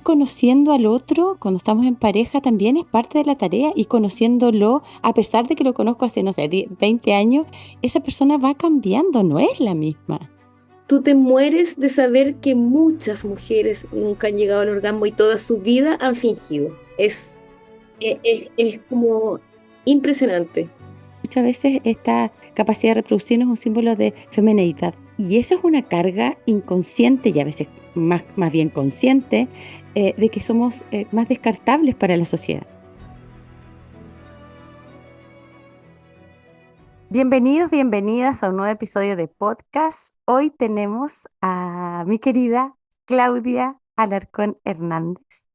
conociendo al otro cuando estamos en pareja también es parte de la tarea y conociéndolo, a pesar de que lo conozco hace, no sé, 20 años, esa persona va cambiando, no es la misma. Tú te mueres de saber que muchas mujeres nunca han llegado al orgasmo y toda su vida han fingido. Es como impresionante. Muchas veces esta capacidad de reproducción es un símbolo de femineidad y eso es una carga inconsciente y a veces más bien consciente de que somos más descartables para la sociedad. Bienvenidos, bienvenidas a un nuevo episodio de podcast. Hoy tenemos a mi querida Claudia Alarcón Hernández,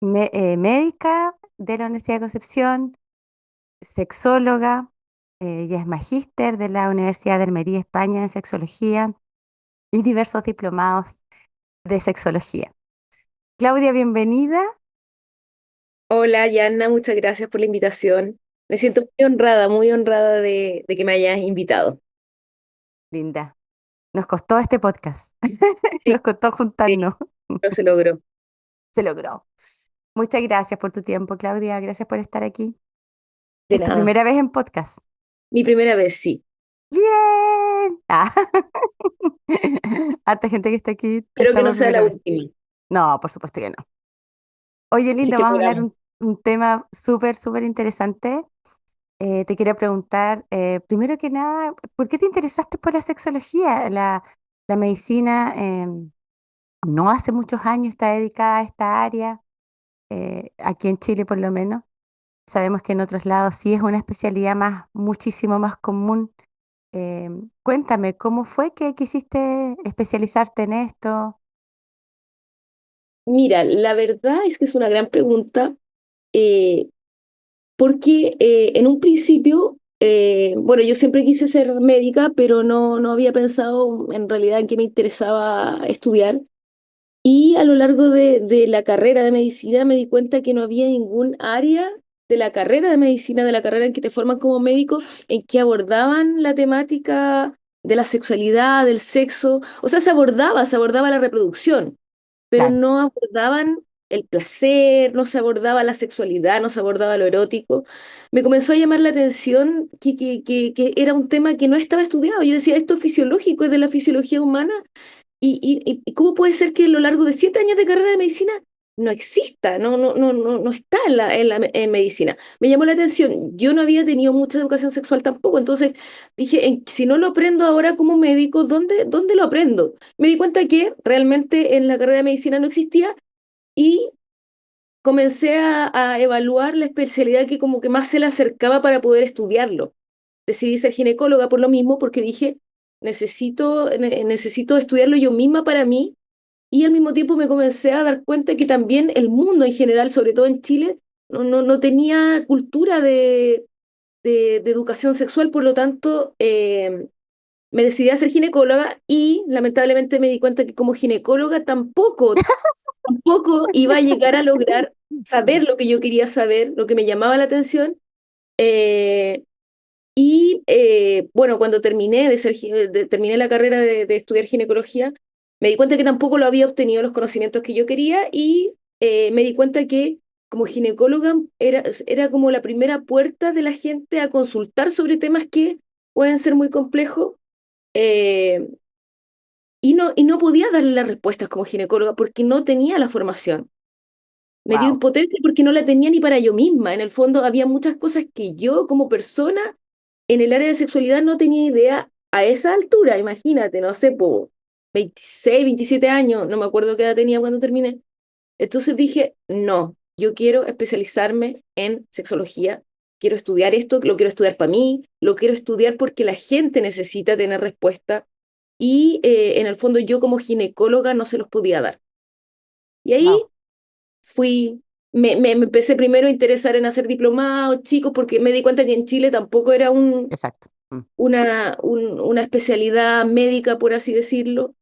médica de la Universidad de Concepción, sexóloga, ella es magíster de la Universidad de Almería, España, en sexología y diversos diplomados de sexología. Claudia, bienvenida. Hola, Yanna, muchas gracias por la invitación. Me siento muy honrada de que me hayas invitado. Linda, nos costó este podcast, Sí, nos costó sí, juntarnos, pero se logró. se logró. Muchas gracias por tu tiempo, Claudia, gracias por estar aquí. De ¿Es tu nada. primera vez en podcast? Mi primera vez, sí. ¡Bien! Harta gente que está aquí Espero está que no por sea la primera vez. última. No, por supuesto que no. Oye, Así Linda, que vamos a hablar programa. un tema súper interesante. Te quiero preguntar, primero que nada, ¿por qué te interesaste por la sexología? La medicina no hace muchos años está dedicada a esta área, aquí en Chile por lo menos. Sabemos que en otros lados sí es una especialidad muchísimo más común. Eh, Cuéntame, ¿cómo fue que quisiste especializarte en esto? Mira, la verdad es que es una gran pregunta. eh, Porque en un principio, bueno, yo siempre quise ser médica, pero no había pensado en realidad en qué me interesaba estudiar. Y a lo largo de la carrera de medicina me di cuenta que no había ningún área de la carrera de medicina, de la carrera en que te forman como médico, en que abordaban la temática de la sexualidad, del sexo. O sea, se abordaba la reproducción, pero Claro, no abordaban el placer, no se abordaba la sexualidad, no se abordaba lo erótico. Me comenzó a llamar la atención que era un tema que no estaba estudiado. Yo decía, esto es fisiológico, es de la fisiología humana. ¿Y cómo puede ser que a lo largo de 7 años de carrera de medicina no exista, no está en medicina? Me llamó la atención. Yo no había tenido mucha educación sexual tampoco, entonces dije, si no lo aprendo ahora como médico, ¿dónde lo aprendo? Me di cuenta que realmente en la carrera de medicina no existía y comencé a evaluar la especialidad que como que más se le acercaba para poder estudiarlo. Decidí ser ginecóloga por lo mismo, porque dije, necesito estudiarlo yo misma para mí, y al mismo tiempo me comencé a dar cuenta que también el mundo en general, sobre todo en Chile, no tenía cultura de educación sexual. Por lo tanto, me decidí a ser ginecóloga y lamentablemente me di cuenta que como ginecóloga tampoco iba a llegar a lograr saber lo que yo quería saber, lo que me llamaba la atención. eh, bueno, cuando terminé la carrera de estudiar ginecología, me di cuenta que tampoco lo había obtenido los conocimientos que yo quería, y me di cuenta que como ginecóloga era como la primera puerta de la gente a consultar sobre temas que pueden ser muy complejos, eh, y no podía darle las respuestas como ginecóloga porque no tenía la formación. Me dio wow. impotencia porque no la tenía ni para yo misma. En el fondo había muchas cosas que yo como persona en el área de sexualidad no tenía idea a esa altura. Imagínate, no sé, po, 26, 27 años, no me acuerdo qué edad tenía cuando terminé. Entonces dije, no, yo quiero especializarme en sexología, quiero estudiar esto, lo quiero estudiar para mí, lo quiero estudiar porque la gente necesita tener respuesta, y en el fondo yo como ginecóloga no se los podía dar. Y ahí Wow, fui, me empecé primero a interesar en hacer diplomados, chicos, porque me di cuenta que en Chile tampoco era exacto. una especialidad médica, por así decirlo.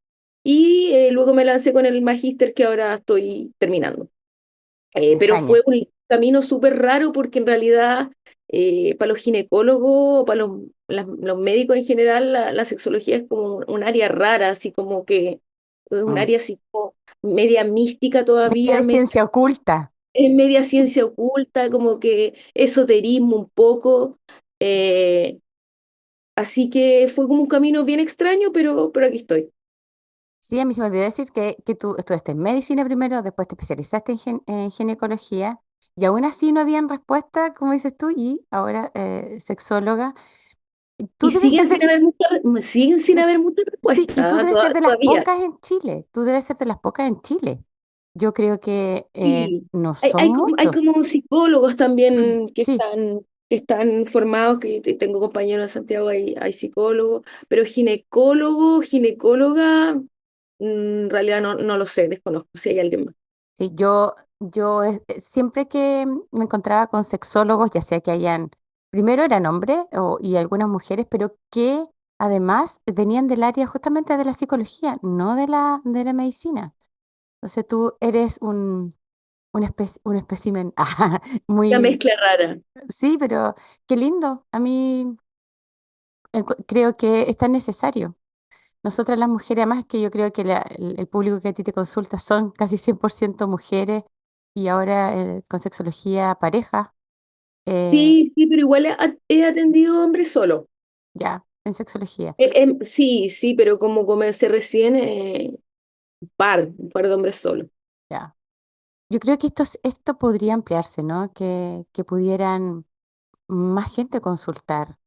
Y luego me lancé con el magíster que ahora estoy terminando. En Pero España. fue un camino súper raro porque en realidad para los ginecólogos, para los médicos en general, la sexología es como un área rara, así como que es un Mm. área así como media mística Medio todavía, de ciencia oculta. media ciencia oculta, como que esoterismo un poco. eh, Así que fue como un camino bien extraño, pero aquí estoy. Sí, a mí se me olvidó decir que tú estudiaste en medicina primero, después te especializaste en ginecología, y aún así no habían respuesta, como dices tú, y ahora sexóloga. Tú Y debes ser de, siguen sin es- haber muchas sí, y tú respuestas, debes ser de las todavía. pocas en Chile, tú debes ser de las pocas en Chile. Yo creo que Sí, no son hay muchos. como psicólogos también Sí, que están formados, que tengo compañeros en Santiago, hay psicólogos, pero ginecóloga, en realidad no lo sé, desconozco si hay alguien más. sí, yo siempre que me encontraba con sexólogos, ya sea que hayan, primero eran hombres y algunas mujeres, pero que además venían del área justamente de la psicología, no de la medicina. Entonces tú eres un espécimen Una muy, mezcla rara. sí, pero qué lindo. A mí creo que es tan necesario. Nosotras las mujeres, además que yo creo que el público que a ti te consulta son casi 100% mujeres y ahora con sexología pareja, eh, Sí, sí, pero igual he atendido hombres solo. ya, en sexología, Sí, sí, pero como comencé recién, un par de hombres solo. ya. Yo creo que esto podría ampliarse, ¿no? Que pudieran más gente consultar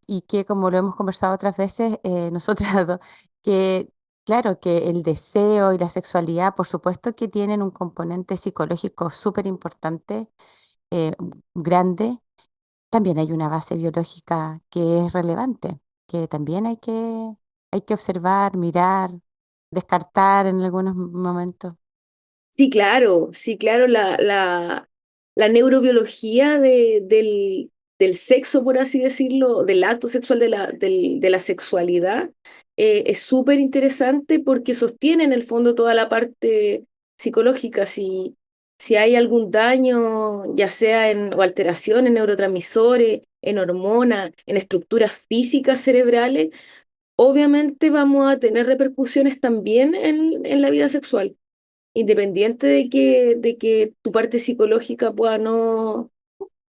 y que como lo hemos conversado otras veces, nosotras dos, que claro que el deseo y la sexualidad, por supuesto que tienen un componente psicológico súper importante, grande. También hay una base biológica que es relevante, que también hay que observar, mirar, descartar en algunos momentos. Sí, claro, la neurobiología del sexo, por así decirlo, del acto sexual, de la sexualidad, es súper interesante porque sostiene en el fondo toda la parte psicológica. Si hay algún daño, ya sea o alteración en neurotransmisores, en hormonas, en estructuras físicas cerebrales, obviamente vamos a tener repercusiones también en la vida sexual, independiente de que tu parte psicológica pueda no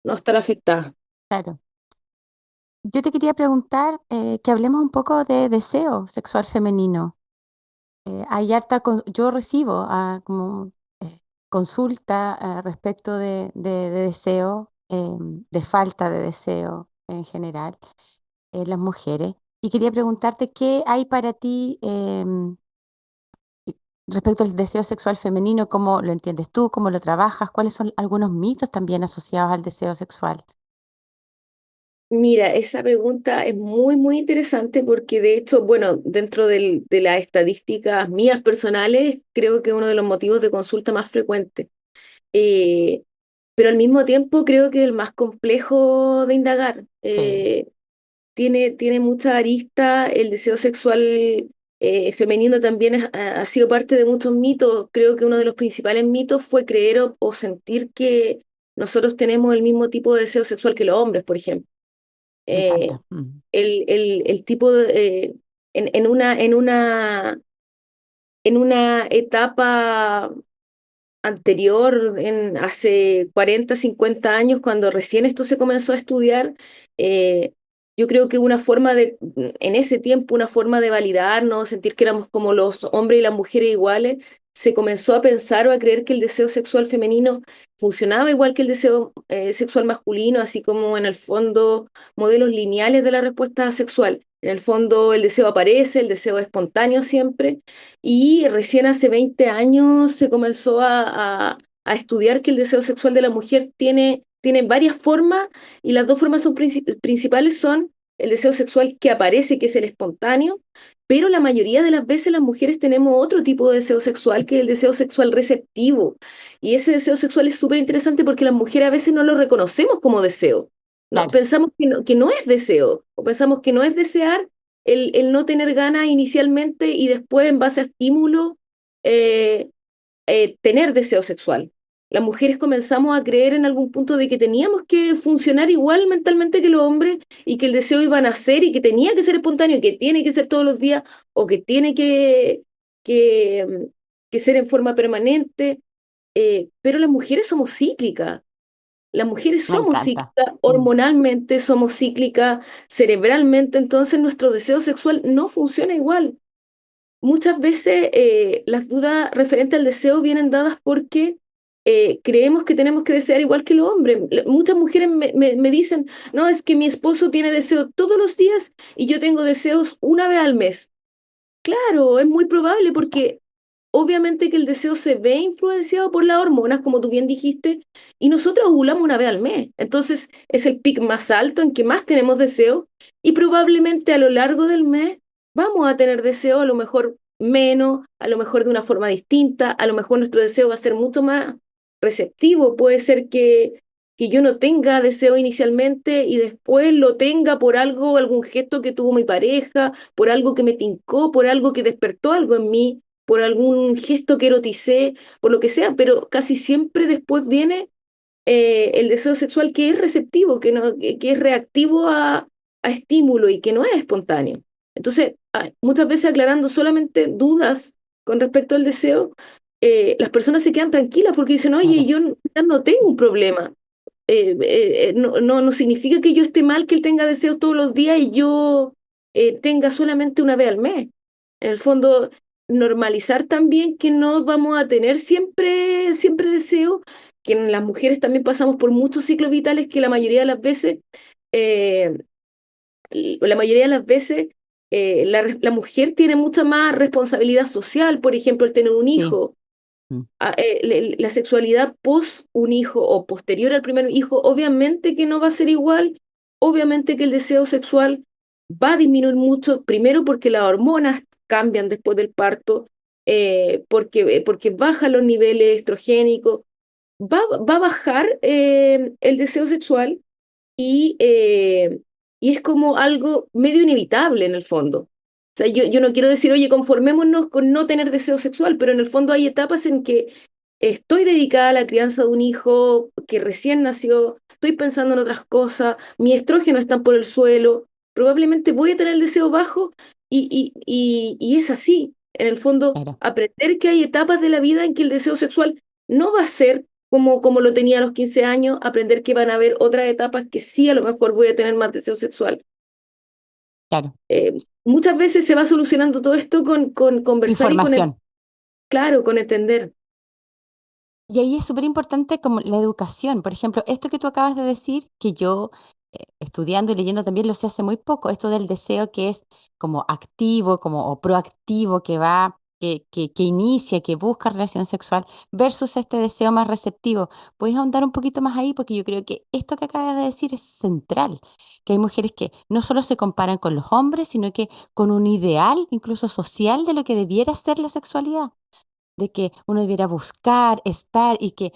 estar afectada. Claro. Yo te quería preguntar que hablemos un poco de deseo sexual femenino. Hay yo recibo como consulta respecto de deseo, de falta de deseo en general en las mujeres. Y quería preguntarte qué hay para ti respecto al deseo sexual femenino, cómo lo entiendes tú, cómo lo trabajas, cuáles son algunos mitos también asociados al deseo sexual. Mira, esa pregunta es muy interesante porque de hecho, bueno, dentro de las estadísticas mías personales, creo que uno de los motivos de consulta más frecuentes. Eh, pero al mismo tiempo creo que el más complejo de indagar. Sí, Tiene mucha arista, el deseo sexual femenino también ha sido parte de muchos mitos. Creo que uno de los principales mitos fue creer o sentir que nosotros tenemos el mismo tipo de deseo sexual que los hombres, por ejemplo. me Eh, encanta. Mm. el tipo de, en una etapa anterior, hace 40 50 años, cuando recién esto se comenzó a estudiar, yo creo que en ese tiempo, una forma de validarnos, sentir que éramos como los hombres y las mujeres iguales, se comenzó a pensar o a creer que el deseo sexual femenino funcionaba igual que el deseo sexual masculino, así como en el fondo modelos lineales de la respuesta sexual. En el fondo el deseo aparece, el deseo es espontáneo siempre, y recién hace 20 años se comenzó a estudiar que el deseo sexual de la mujer tiene varias formas, y las dos formas principales son el deseo sexual que aparece, que es el espontáneo, pero la mayoría de las veces las mujeres tenemos otro tipo de deseo sexual, que es el deseo sexual receptivo. Y ese deseo sexual es súper interesante porque las mujeres a veces no lo reconocemos como deseo. No, Claro, pensamos que no es deseo, o pensamos que no es desear el no tener ganas inicialmente y después, en base a estímulo, eh, tener deseo sexual. Las mujeres comenzamos a creer en algún punto de que teníamos que funcionar igual mentalmente que los hombres, y que el deseo iba a nacer y que tenía que ser espontáneo y que tiene que ser todos los días, o que tiene que, que ser en forma permanente, pero las mujeres somos cíclicas. Las mujeres Me somos encanta. cíclicas Mm, hormonalmente, somos cíclicas cerebralmente, entonces nuestro deseo sexual no funciona igual. Muchas veces las dudas referentes al deseo vienen dadas porque creemos que tenemos que desear igual que los hombres. Muchas mujeres me dicen, no, es que mi esposo tiene deseo todos los días y yo tengo deseos una vez al mes. Claro, es muy probable exacto. porque obviamente que el deseo se ve influenciado por las hormonas, como tú bien dijiste, y nosotros ovulamos una vez al mes. Entonces es el pic más alto en que más tenemos deseo y probablemente a lo largo del mes vamos a tener deseo, a lo mejor menos, a lo mejor de una forma distinta, a lo mejor nuestro deseo va a ser mucho más receptivo. Puede ser que yo no tenga deseo inicialmente y después lo tenga por algo, algún gesto que tuvo mi pareja, por algo que me tincó, por algo que despertó algo en mí, por algún gesto que eroticé, por lo que sea, pero casi siempre después viene el deseo sexual que es receptivo, que, no, que es reactivo a estímulo y que no es espontáneo. Entonces, muchas veces aclarando solamente dudas con respecto al deseo, las personas se quedan tranquilas porque dicen, oye, Claro, yo no tengo un problema. No significa que yo esté mal que él tenga deseos todos los días y yo tenga solamente una vez al mes. En el fondo, normalizar también que no vamos a tener siempre deseo, que en las mujeres también pasamos por muchos ciclos vitales que eh, la mayoría de las veces la mujer tiene mucha más responsabilidad social, por ejemplo, el tener un sí. hijo, Mm, la sexualidad post un hijo o posterior al primer hijo, obviamente que no va a ser igual, obviamente que el deseo sexual va a disminuir mucho, primero porque las hormonas cambian después del parto, porque bajan los niveles estrogénicos, va a bajar el deseo sexual y, eh, y es como algo medio inevitable en el fondo. O sea, yo no quiero decir, oye, conformémonos con no tener deseo sexual, pero en el fondo hay etapas en que estoy dedicada a la crianza de un hijo que recién nació, estoy pensando en otras cosas, mi estrógeno está por el suelo, probablemente voy a tener el deseo bajo y es así. En el fondo, claro. aprender que hay etapas de la vida en que el deseo sexual no va a ser como lo tenía a los 15 años, aprender que van a haber otras etapas que sí a lo mejor voy a tener más deseo sexual. Claro. Muchas veces se va solucionando todo esto con conversar y Información. claro, con entender. Y ahí es súper importante como la educación. Por ejemplo, esto que tú acabas de decir, que yo estudiando y leyendo también lo sé hace muy poco, esto del deseo que es como activo, como o proactivo, que va, que inicia, que busca relación sexual, versus este deseo más receptivo. ¿Puedes ahondar un poquito más ahí? Porque yo creo que esto que acabas de decir es central, que hay mujeres que no solo se comparan con los hombres, sino que con un ideal, incluso social, de lo que debiera ser la sexualidad, de que uno debiera buscar, estar y que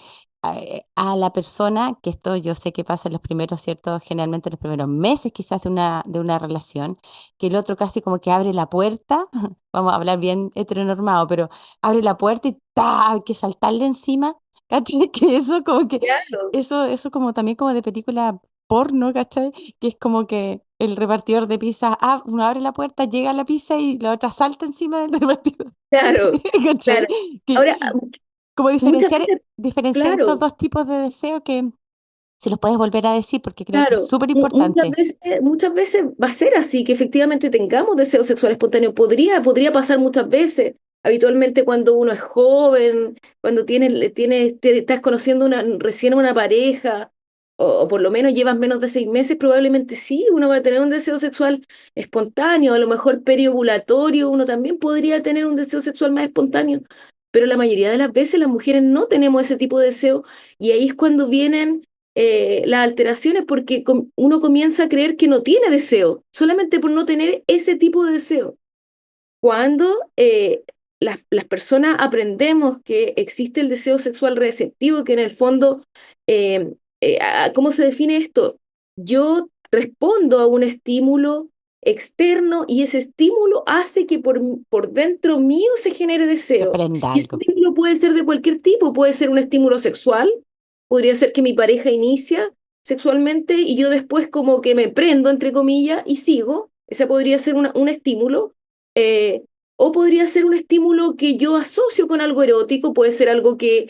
a la persona, que esto yo sé que pasa en los primeros, ¿cierto? Generalmente en los primeros meses quizás de una relación, que el otro casi como que abre la puerta, vamos a hablar bien heteronormado, pero abre la puerta y ¡ta! Hay que saltarle encima, ¿cachai? Que eso como que, Claro, eso como también como de película porno, ¿cachai? Que es como que el repartidor de pizza, uno abre la puerta, llega a la pizza y la otra salta encima del repartidor. claro, ¿Cachai? claro. Que, Ahora, como muchas veces, diferenciar estos claro, dos tipos de deseo que si los puedes volver a decir, porque creo que es claro, súper importante. muchas veces va a ser así, que efectivamente tengamos deseo sexual espontáneo. Podría pasar muchas veces. Habitualmente cuando uno es joven, cuando estás conociendo recién una pareja, o por lo menos llevas menos de 6 meses, probablemente sí, uno va a tener un deseo sexual espontáneo, a lo mejor periovulatorio, uno también podría tener un deseo sexual más espontáneo, pero la mayoría de las veces las mujeres no tenemos ese tipo de deseo y ahí es cuando vienen las alteraciones porque uno comienza a creer que no tiene deseo, solamente por no tener ese tipo de deseo. Cuando las personas aprendemos que existe el deseo sexual receptivo, que en el fondo, ¿cómo se define esto? Yo respondo a un estímulo externo y ese estímulo hace que por dentro mío se genere Se deseo. prenda Y ese algo. estímulo puede ser de cualquier tipo, puede ser un estímulo sexual, podría ser que mi pareja inicia sexualmente y yo después como que me prendo, entre comillas, y sigo. Ese podría ser un estímulo. o podría ser un estímulo que yo asocio con algo erótico, puede ser algo que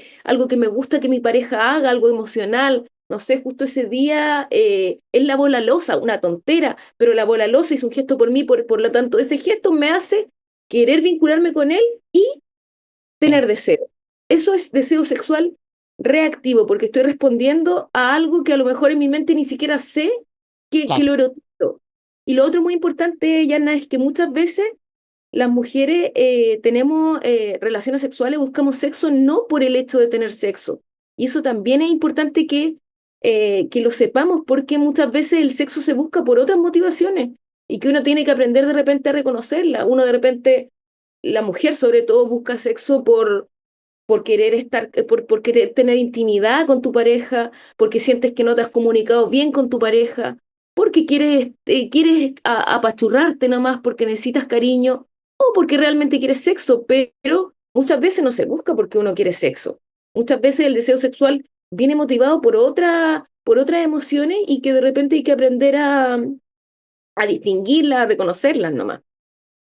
me gusta que mi pareja haga, algo emocional. No sé, justo ese día él lavó la loza, una tontera, pero lavó la loza, hizo un gesto por mí, por lo tanto, ese gesto me hace querer vincularme con él y Sí, tener deseo. Eso es deseo sexual reactivo, porque estoy respondiendo a algo que a lo mejor en mi mente ni siquiera sé que claro, lo erotizo. Y lo otro muy importante, Yana, es que muchas veces las mujeres tenemos relaciones sexuales, buscamos sexo no por el hecho de tener sexo. Y eso también es importante que lo sepamos porque muchas veces el sexo se busca por otras motivaciones y que uno tiene que aprender de repente a reconocerla. Uno de repente, la mujer sobre todo, busca sexo por querer estar, por querer tener intimidad con tu pareja, porque sientes que no te has comunicado bien con tu pareja, porque quieres apachurrarte nomás porque necesitas cariño, o porque realmente quieres sexo, pero muchas veces no se busca porque uno quiere sexo. Muchas veces el deseo sexual viene motivado por otras emociones y que de repente hay que aprender a distinguirlas, a reconocerlas nomás.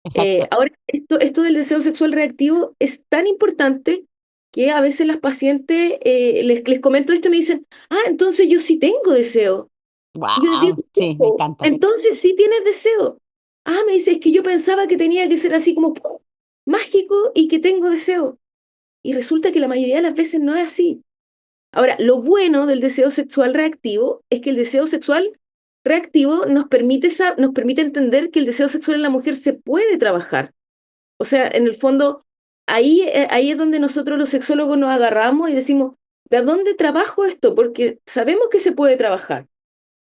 exacto. Ahora, esto del deseo sexual reactivo es tan importante que a veces las pacientes les comento esto y me dicen, ah, entonces yo sí tengo deseo. Y yo les digo, Wow, sí, me "Oh, encanta. entonces sí tienes deseo. Ah, me dice, es que yo pensaba que tenía que ser así como ¡puf! Mágico y que tengo deseo. Y resulta que la mayoría de las veces no es así. Ahora, lo bueno del deseo sexual reactivo es que el deseo sexual reactivo nos permite entender que el deseo sexual en la mujer se puede trabajar. O sea, en el fondo, ahí es donde nosotros los sexólogos nos agarramos y decimos, ¿de dónde trabajo esto? Porque sabemos que se puede trabajar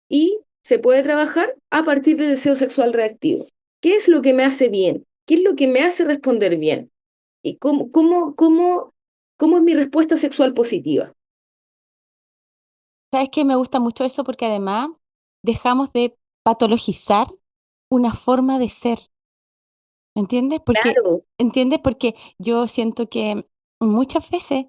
y se puede trabajar a partir del deseo sexual reactivo. ¿Qué es lo que me hace bien? ¿Qué es lo que me hace responder bien? ¿Y cómo es mi respuesta sexual positiva? ¿Sabes qué? Me gusta mucho eso porque además dejamos de patologizar una forma de ser. ¿Entiendes? Claro, ¿Entiendes? Porque yo siento que muchas veces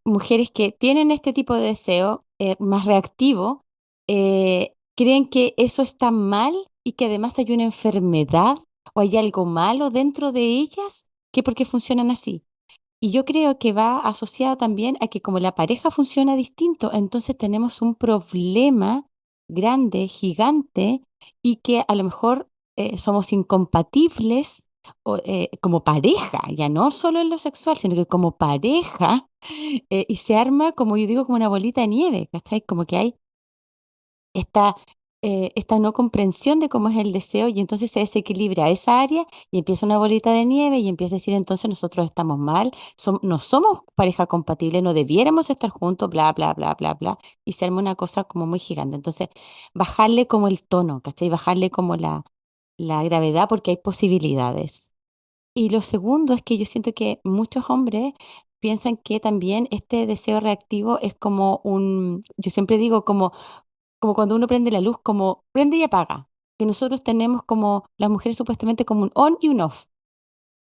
mujeres que tienen este tipo de deseo más reactivo creen que eso está mal y que además hay una enfermedad o hay algo malo dentro de ellas que porque funcionan así. Y yo creo que va asociado también a que como la pareja funciona distinto, entonces tenemos un problema grande, gigante, y que a lo mejor somos incompatibles como pareja, ya no solo en lo sexual, sino que como pareja, y se arma, como yo digo, como una bolita de nieve, ¿cachai? Como que hay esta, esta no comprensión de cómo es el deseo y entonces se desequilibra esa área y empieza una bolita de nieve y empieza a decir entonces nosotros estamos mal, no somos pareja compatible, no debiéramos estar juntos, bla, bla, bla, bla, bla, y se arma una cosa como muy gigante. Entonces, bajarle como el tono, ¿cachai? Bajarle como la gravedad porque hay posibilidades. Y lo segundo es que yo siento que muchos hombres piensan que también este deseo reactivo es como yo siempre digo como cuando uno prende la luz, como prende y apaga, que nosotros tenemos como las mujeres supuestamente como un on y un off,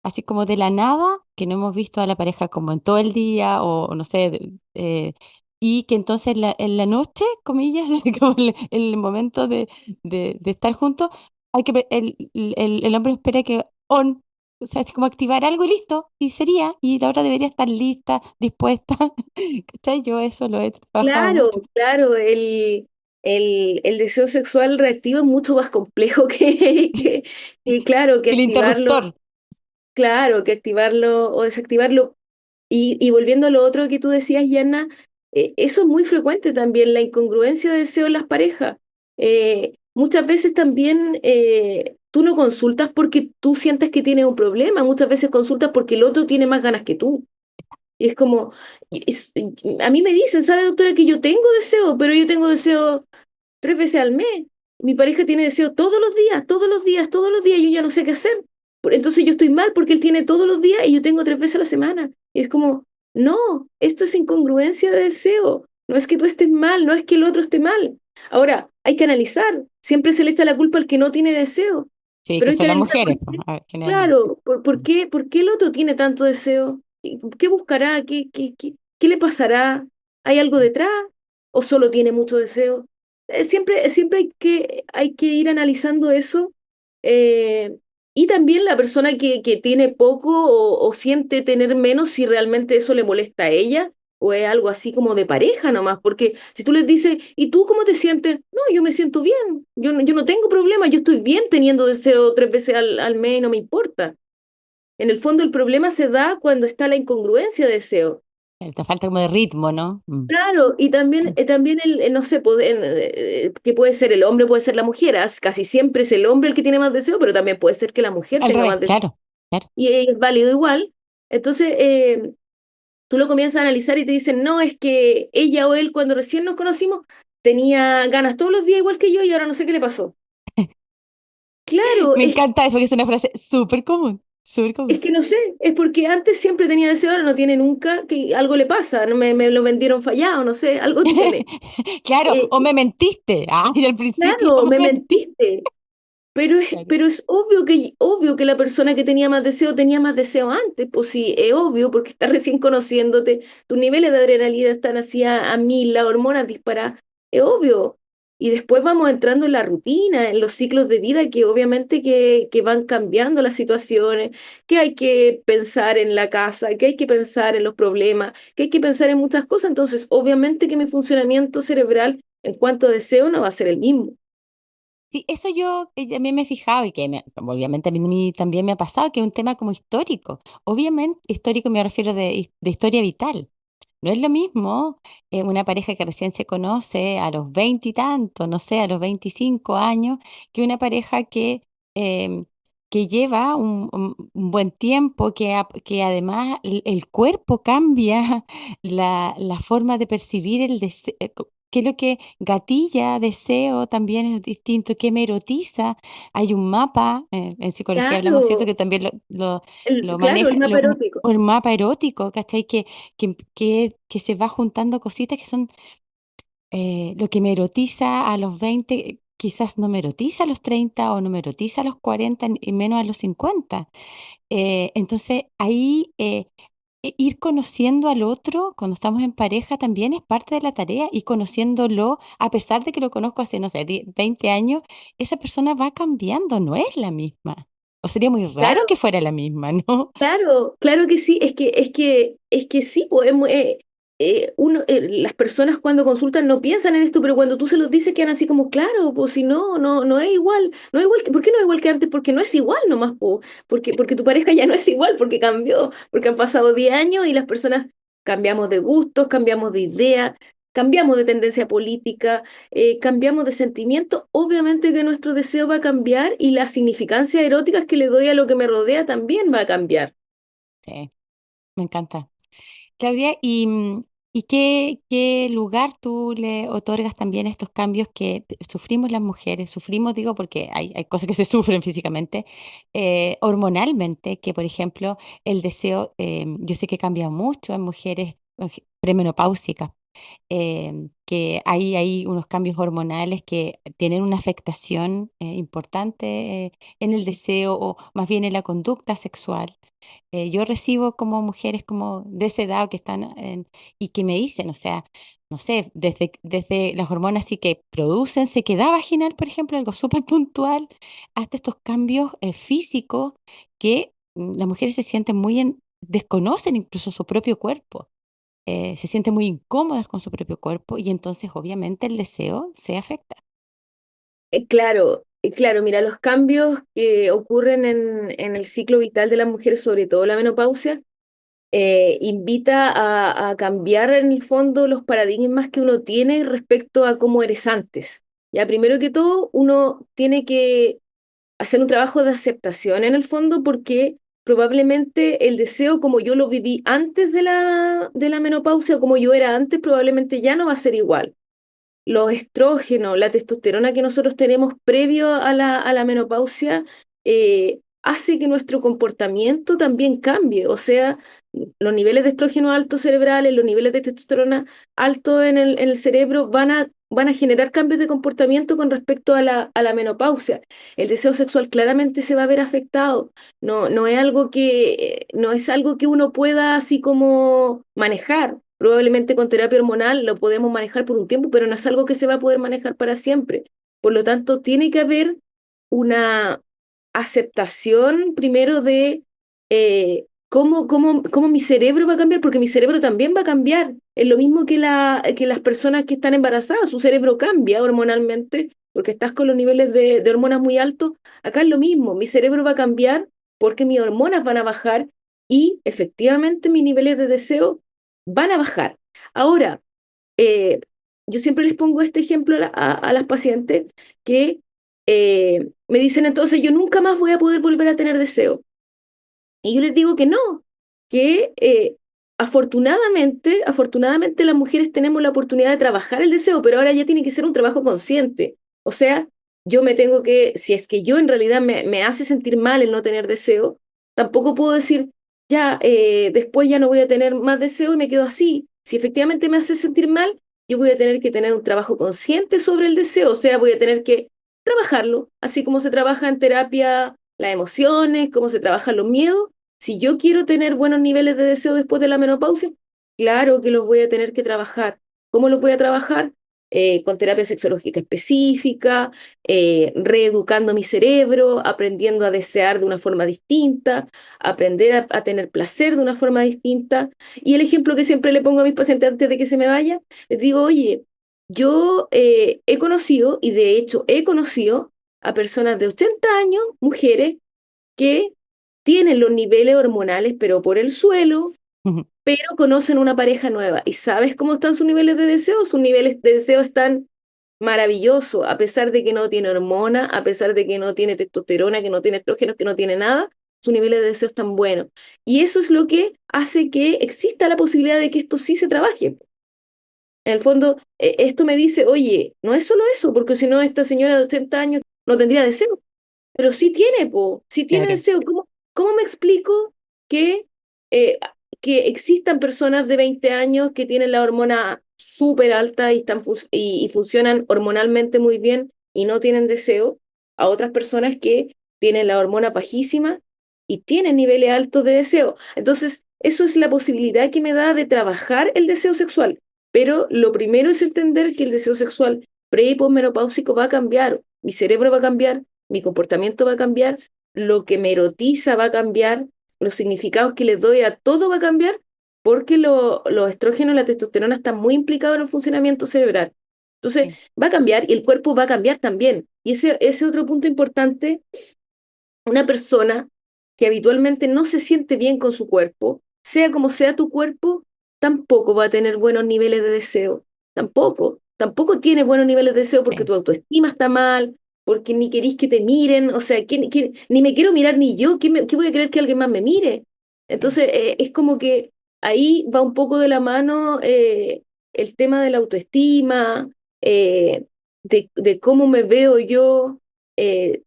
así como de la nada, que no hemos visto a la pareja como en todo el día o no sé, y que entonces en la noche, comillas, como el momento de estar juntos, el hombre espera que on, o sea, es como activar algo y listo, y sería, y la otra debería estar lista, dispuesta, ¿cachai? Yo eso lo he trabajado mucho. claro, el deseo sexual reactivo es mucho más complejo claro, que El activarlo. interruptor. Claro, que activarlo o desactivarlo. Y volviendo a lo otro que tú decías, Yana, eso es muy frecuente también, la incongruencia de deseo en las parejas. Muchas veces también tú no consultas porque tú sientes que tienes un problema, muchas veces consultas porque el otro tiene más ganas que tú. Y es como, a mí me dicen, ¿sabe, doctora, que yo tengo deseo, pero yo tengo deseo 3 veces al mes? Mi pareja tiene deseo todos los días, todos los días, todos los días, y yo ya no sé qué hacer. Entonces yo estoy mal porque él tiene todos los días y yo tengo 3 veces a la semana. Y es como, no, esto es incongruencia de deseo. No es que tú estés mal, no es que el otro esté mal. Ahora, hay que analizar. Siempre se le echa la culpa al que no tiene deseo. Sí, Pero que hay que son las analizar mujeres, pues, generalmente. claro, por qué el otro tiene tanto deseo? ¿Qué buscará? ¿Qué le pasará? ¿Hay algo detrás? ¿O solo tiene mucho deseo? Siempre hay que ir analizando eso, eh, y también la persona que tiene poco o siente tener menos, si realmente eso le molesta a ella o es algo así como de pareja nomás, porque si tú les dices, ¿y tú cómo te sientes? No, yo me siento bien, yo no tengo problema, yo estoy bien teniendo deseo 3 veces al mes y no me importa. En el fondo el problema se da cuando está la incongruencia de deseo. Te falta como de ritmo, ¿no? Claro, y también, también no sé, que puede ser el hombre, puede ser la mujer, casi siempre es el hombre el que tiene más deseo, pero también puede ser que la mujer Al tenga revés, más deseo claro, claro. y es válido igual. Entonces, tú lo comienzas a analizar y te dicen, no, es que ella o él cuando recién nos conocimos tenía ganas todos los días igual que yo y ahora no sé qué le pasó. Claro, Me encanta eso, porque es una frase súper común, súper es común. que no sé, es porque antes siempre tenía deseo, ahora no tiene nunca, que algo le pasa, no me lo vendieron fallado, no sé, algo tiene. Claro, Eh, o me mentiste. Ay, al principio claro, me me mentiste. mentiste. Claro. Pero es obvio que la persona que tenía más deseo antes, pues sí, es obvio, porque estás recién conociéndote, tus niveles de adrenalina están así a mil, las hormonas disparadas, es obvio. Y después vamos entrando en la rutina, en los ciclos de vida que obviamente que van cambiando las situaciones, que hay que pensar en la casa, que hay que pensar en los problemas, que hay que pensar en muchas cosas. Entonces, obviamente que mi funcionamiento cerebral en cuanto a deseo no va a ser el mismo. Sí, eso yo también me he fijado y que obviamente a mí también me ha pasado, que es un tema como histórico. Obviamente, histórico me refiero de historia vital. No es lo mismo una pareja que recién se conoce a los 20 y tantos, no sé, a los 25 años, que una pareja em, que lleva un buen tiempo, que además el cuerpo cambia, la forma de percibir el deseo, qué es lo que gatilla deseo también es distinto, qué me erotiza. Hay un mapa, en psicología hablamos, ¿cierto? Claro, Que también lo claro, el maneja, mapa erótico. o el mapa erótico, ¿cachai? Que se va juntando cositas que son lo que me erotiza a los 20 quizás no me erotiza a los 30 o no me erotiza a los 40 y menos a los 50. Entonces ahí ir conociendo al otro cuando estamos en pareja también es parte de la tarea y conociéndolo, a pesar de que lo conozco hace, no sé, 20 años, esa persona va cambiando, no es la misma. O sería muy raro que Claro, fuera la misma, ¿no? claro que sí, es que sí, pues, las personas cuando consultan no piensan en esto, pero cuando tú se los dices quedan así como, claro, pues si no es igual, no es igual, ¿por qué no es igual que antes? Porque no es igual nomás, po, porque tu pareja ya no es igual, porque cambió, porque han pasado 10 años y las personas cambiamos de gustos, cambiamos de idea, cambiamos de tendencia política, cambiamos de sentimiento, obviamente que nuestro deseo va a cambiar y las significancias eróticas que le doy a lo que me rodea también va a cambiar. Sí, me encanta. Claudia, ¿y qué lugar tú le otorgas también a estos cambios que sufrimos las mujeres? Sufrimos, digo, porque hay cosas que se sufren físicamente, hormonalmente, que por ejemplo el deseo, yo sé que cambia mucho en mujeres premenopáusicas, que hay unos cambios hormonales que tienen una afectación importante en el deseo o más bien en la conducta sexual. Yo recibo como mujeres como de esa edad que están y que me dicen, o sea, no sé, desde las hormonas sí que producen sequedad vaginal, por ejemplo, algo súper puntual, hasta estos cambios físicos que las mujeres se sienten desconocen incluso su propio cuerpo, se sienten muy incómodas con su propio cuerpo y entonces obviamente el deseo se afecta. Claro, mira, los cambios que ocurren en el ciclo vital de las mujeres, sobre todo la menopausia, invita a cambiar en el fondo los paradigmas que uno tiene respecto a cómo eres antes. Ya, primero que todo, uno tiene que hacer un trabajo de aceptación en el fondo porque probablemente el deseo como yo lo viví antes de la menopausia o como yo era antes, probablemente ya no va a ser igual. Los estrógenos, la testosterona que nosotros tenemos previo a la menopausia, hace que nuestro comportamiento también cambie. O sea, los niveles de estrógeno altos cerebrales, los niveles de testosterona altos en el cerebro van a generar cambios de comportamiento con respecto a la menopausia. El deseo sexual claramente se va a ver afectado. No es algo no es algo que uno pueda así como manejar. Probablemente con terapia hormonal lo podemos manejar por un tiempo, pero no es algo que se va a poder manejar para siempre. Por lo tanto, tiene que haber una aceptación primero de cómo mi cerebro va a cambiar, porque mi cerebro también va a cambiar. Es lo mismo que las personas que están embarazadas, su cerebro cambia hormonalmente, porque estás con los niveles de hormonas muy altos. Acá es lo mismo, mi cerebro va a cambiar porque mis hormonas van a bajar y efectivamente mis niveles de deseo van a bajar. Ahora, eh, yo siempre les pongo este ejemplo a las pacientes que me dicen entonces yo nunca más voy a poder volver a tener deseo. Y yo les digo que no, que afortunadamente las mujeres tenemos la oportunidad de trabajar el deseo, pero ahora ya tiene que ser un trabajo consciente. O sea, yo me tengo que, si es que yo en realidad me hace sentir mal el no tener deseo, tampoco puedo decir, ya, después ya no voy a tener más deseo y me quedo así. Si efectivamente me hace sentir mal, yo voy a tener que tener un trabajo consciente sobre el deseo, o sea, voy a tener que trabajarlo, así como se trabaja en terapia las emociones, cómo se trabajan los miedos. Si yo quiero tener buenos niveles de deseo después de la menopausia, claro que los voy a tener que trabajar. ¿Cómo los voy a trabajar? Con terapia sexológica específica, reeducando mi cerebro, aprendiendo a desear de una forma distinta, aprender a tener placer de una forma distinta. Y el ejemplo que siempre le pongo a mis pacientes antes de que se me vaya, les digo, oye, yo he conocido, y de hecho he conocido a personas de 80 años, mujeres, que tienen los niveles hormonales, pero por el suelo, pero conocen una pareja nueva. ¿Y sabes cómo están sus niveles de deseo? Sus niveles de deseo están maravillosos, a pesar de que no tiene hormona, a pesar de que no tiene testosterona, que no tiene estrógenos, que no tiene nada, sus niveles de deseo están buenos. Y eso es lo que hace que exista la posibilidad de que esto sí se trabaje. En el fondo, esto me dice, oye, no es solo eso, porque si no, esta señora de 80 años no tendría deseo. Pero sí tiene, po, sí tiene Claro. deseo. ¿Cómo me explico que, eh, que existan personas de 20 años que tienen la hormona súper alta y funcionan hormonalmente muy bien y no tienen deseo, a otras personas que tienen la hormona bajísima y tienen niveles altos de deseo? Entonces, eso es la posibilidad que me da de trabajar el deseo sexual. Pero lo primero es entender que el deseo sexual pre y posmenopáusico va a cambiar, mi cerebro va a cambiar, mi comportamiento va a cambiar, lo que me erotiza va a cambiar, los significados que les doy a todo va a cambiar, porque los estrógenos y la testosterona están muy implicados en el funcionamiento cerebral. Entonces, Sí. va a cambiar y el cuerpo va a cambiar también. Y ese otro punto importante, una persona que habitualmente no se siente bien con su cuerpo, sea como sea tu cuerpo, tampoco va a tener buenos niveles de deseo. Tampoco tiene buenos niveles de deseo porque Sí. tu autoestima está mal, porque ni querís que te miren, o sea, ni me quiero mirar ni yo, ¿qué voy a querer que alguien más me mire? Sí. Entonces, es como que ahí va un poco de la mano el tema de la autoestima, de cómo me veo yo. eh,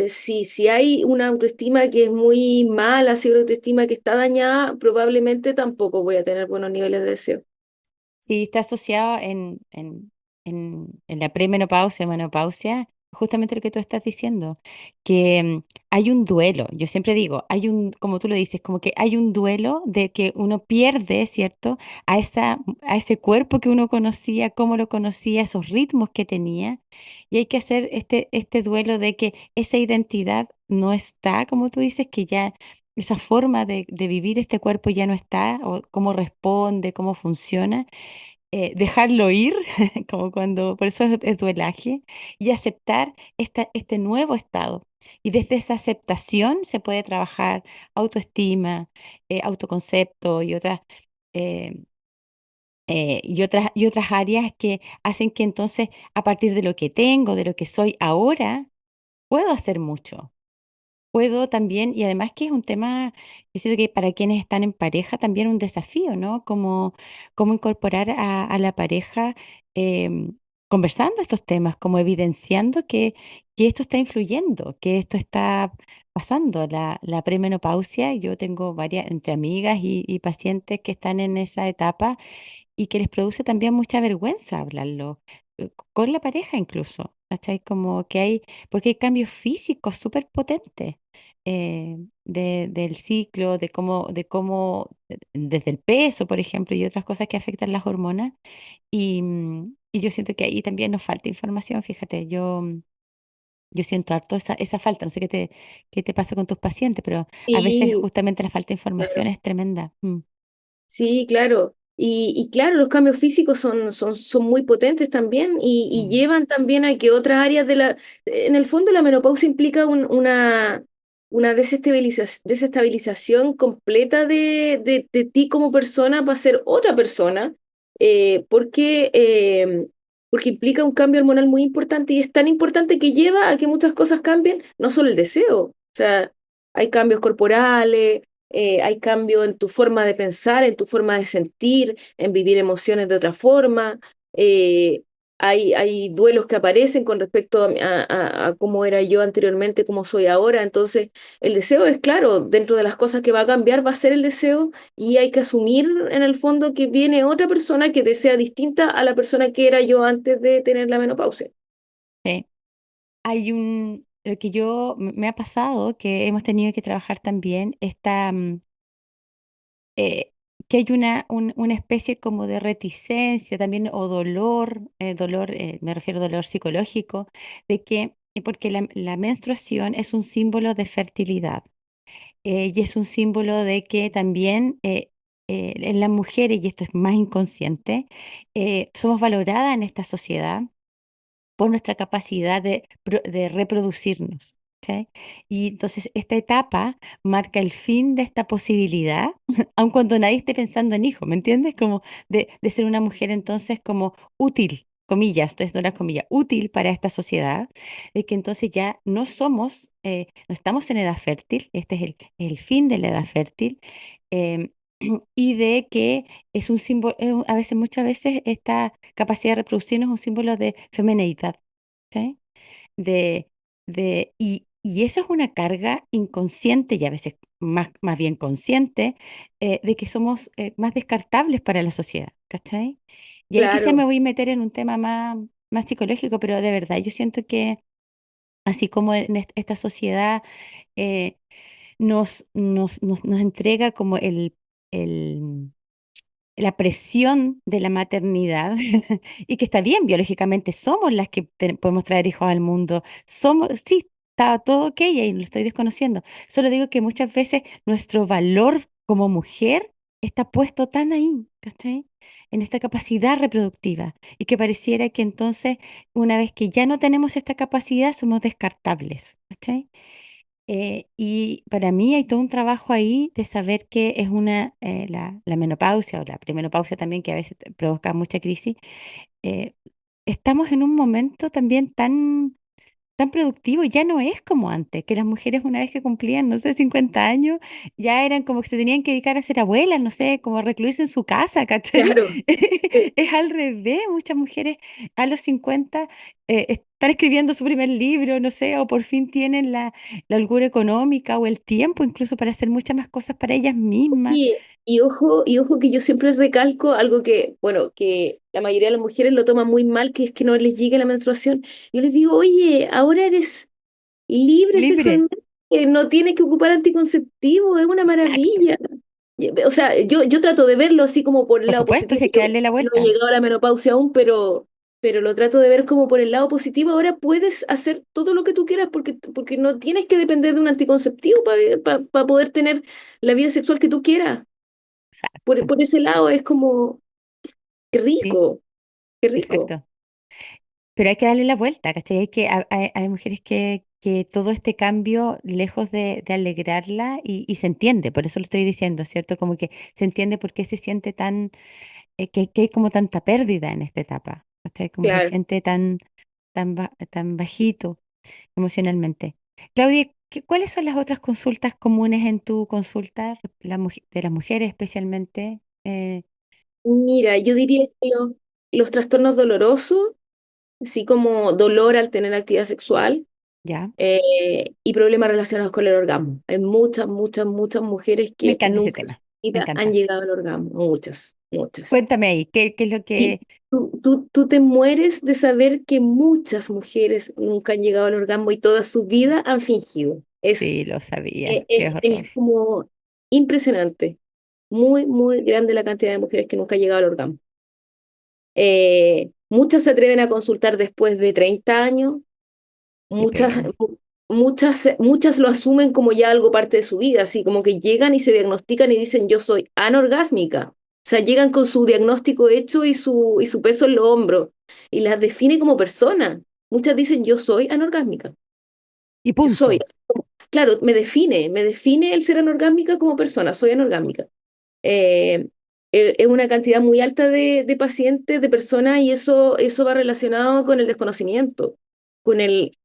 si hay una autoestima que es muy mala, si hay una autoestima que está dañada, probablemente tampoco voy a tener buenos niveles de deseo. Sí, está asociado en la premenopausia, menopausia, justamente lo que tú estás diciendo, que hay un duelo. Yo siempre digo, como tú lo dices, como que hay un duelo de que uno pierde, ¿cierto? A ese cuerpo que uno conocía, cómo lo conocía, esos ritmos que tenía. Y hay que hacer este duelo de que esa identidad no está, como tú dices, que ya esa forma de vivir este cuerpo ya no está, o cómo responde, cómo funciona, dejarlo ir, como cuando, por eso es duelaje, y aceptar este nuevo estado. Y desde esa aceptación se puede trabajar autoestima, autoconcepto eh, y otras áreas que hacen que entonces, a partir de lo que tengo, de lo que soy ahora, puedo hacer mucho. Puedo también, y además que es un tema, yo siento que para quienes están en pareja también un desafío, ¿no? Cómo incorporar a la pareja conversando estos temas, como evidenciando que esto está influyendo, que esto está pasando, la premenopausia. Yo tengo varias, entre amigas y pacientes que están en esa etapa y que les produce también mucha vergüenza hablarlo, con la pareja incluso, ¿cachai? Como que porque hay cambios físicos súper potentes del ciclo, desde el peso, por ejemplo, y otras cosas que afectan las hormonas. Y yo siento que ahí también nos falta información, fíjate, Yo siento harto esa falta, no sé qué te pasa con tus pacientes, pero a veces Sí, justamente la falta de información claro. es tremenda. Mm, Sí, claro. Y claro, los cambios físicos son muy potentes también y mm, llevan también a que otras áreas de la... En el fondo la menopausia implica una desestabilización completa de ti como persona para ser otra persona, porque implica un cambio hormonal muy importante y es tan importante que lleva a que muchas cosas cambien, no solo el deseo, o sea, hay cambios corporales, hay cambio en tu forma de pensar, en tu forma de sentir, en vivir emociones de otra forma. eh, hay duelos que aparecen con respecto a cómo era yo anteriormente, cómo soy ahora. Entonces, el deseo es claro, dentro de las cosas que va a cambiar va a ser el deseo y hay que asumir en el fondo que viene otra persona que desea distinta a la persona que era yo antes de tener la menopausia. sí. Lo que me ha pasado, que hemos tenido que trabajar también, eh, que hay una especie como de reticencia también o dolor, me refiero a dolor psicológico, de que, porque la menstruación es un símbolo de fertilidad, y es un símbolo de que también en las mujeres, y esto es más inconsciente, somos valoradas en esta sociedad por nuestra capacidad de reproducirnos. ¿Sí? Y entonces esta etapa marca el fin de esta posibilidad, aun cuando nadie esté pensando en hijos, ¿me entiendes? Como de ser una mujer entonces como útil, comillas, esto es de las comillas, útil para esta sociedad, de que entonces ya no somos, no estamos en edad fértil, este es el fin de la edad fértil, em, y de que es un símbolo, a veces, muchas veces, esta capacidad de reproducirnos es un símbolo de femineidad, ¿sí? De, y eso es una carga inconsciente y a veces más bien consciente, de que somos más descartables para la sociedad, ¿cachai? Y ahí quizás me Claro, voy a meter en un tema más psicológico, pero de verdad yo siento que así como en esta sociedad eh, nos entrega como el, la presión de la maternidad, y que está bien, biológicamente somos las que podemos traer hijos al mundo, sí, está todo ok, y lo estoy desconociendo. Solo digo que muchas veces nuestro valor como mujer está puesto tan ahí, ¿cachai? En esta capacidad reproductiva, y que pareciera que entonces, una vez que ya no tenemos esta capacidad, somos descartables, ¿cachai? Y para mí hay todo un trabajo ahí de saber que es la menopausia o la premenopausia también, que a veces provoca mucha crisis. eh, Estamos en un momento también tan productivo, ya no es como antes, que las mujeres una vez que cumplían, no sé, 50 años, ya eran como que se tenían que dedicar a ser abuelas, no sé, como a recluirse en su casa, ¿cachai? claro. Sí. Es al revés, muchas mujeres a los 50 están escribiendo su primer libro, no sé, o por fin tienen la holgura económica o el tiempo incluso para hacer muchas más cosas para ellas mismas. Y ojo que yo siempre recalco algo que, bueno, que la mayoría de las mujeres lo toman muy mal, que es que no les llegue la menstruación. Yo les digo, oye, ahora eres libre Libre, sexualmente, no tienes que ocupar anticonceptivo, es una exacto. maravilla. O sea, yo trato de verlo así como por el Por lado supuesto, positivo. si hay que Yo darle la no he vuelta. llegado a la menopausia aún, pero lo trato de ver como por el lado positivo. Ahora puedes hacer todo lo que tú quieras porque no tienes que depender de un anticonceptivo para poder tener la vida sexual que tú quieras. Exacto. Por ese lado es como, qué Sí, rico, qué rico. exacto. Pero hay que darle la vuelta, ¿cachai? Hay mujeres que todo este cambio, lejos de alegrarla, y se entiende, por eso lo estoy diciendo, ¿cierto? Como que se entiende por qué se siente que hay como tanta pérdida en esta etapa, ¿cachai? Como se Claro. siente tan bajito emocionalmente. Claudia, ¿cuáles son las otras consultas comunes en tu consulta, de las mujeres especialmente? Mira, yo diría que los trastornos dolorosos, así como dolor al tener actividad sexual, Ya, y problemas relacionados con el orgasmo. Hay muchas, muchas, muchas mujeres me que encanta ese nunca en su tema, me vida han encanta. llegado al orgasmo. Muchas, muchas. Cuéntame ahí, ¿qué es lo Y que... tú te mueres de saber que muchas mujeres nunca han llegado al orgasmo y toda su vida han fingido. Sí, lo sabía, qué horror. Es como impresionante. Muy, muy grande la cantidad de mujeres que nunca han llegado al orgasmo. Muchas se atreven a consultar después de 30 años, qué muchas, pena. muchas lo asumen como ya algo parte de su vida, así como que llegan y se diagnostican y dicen yo soy anorgásmica. O sea, llegan con su diagnóstico hecho y su peso en los hombros y las define como persona. Muchas dicen yo soy anorgásmica. Y Yo soy. punto. Claro, me define el ser anorgásmica como persona, soy anorgásmica. Eh, es una cantidad muy alta de pacientes, de personas, y eso va relacionado con el desconocimiento, con el,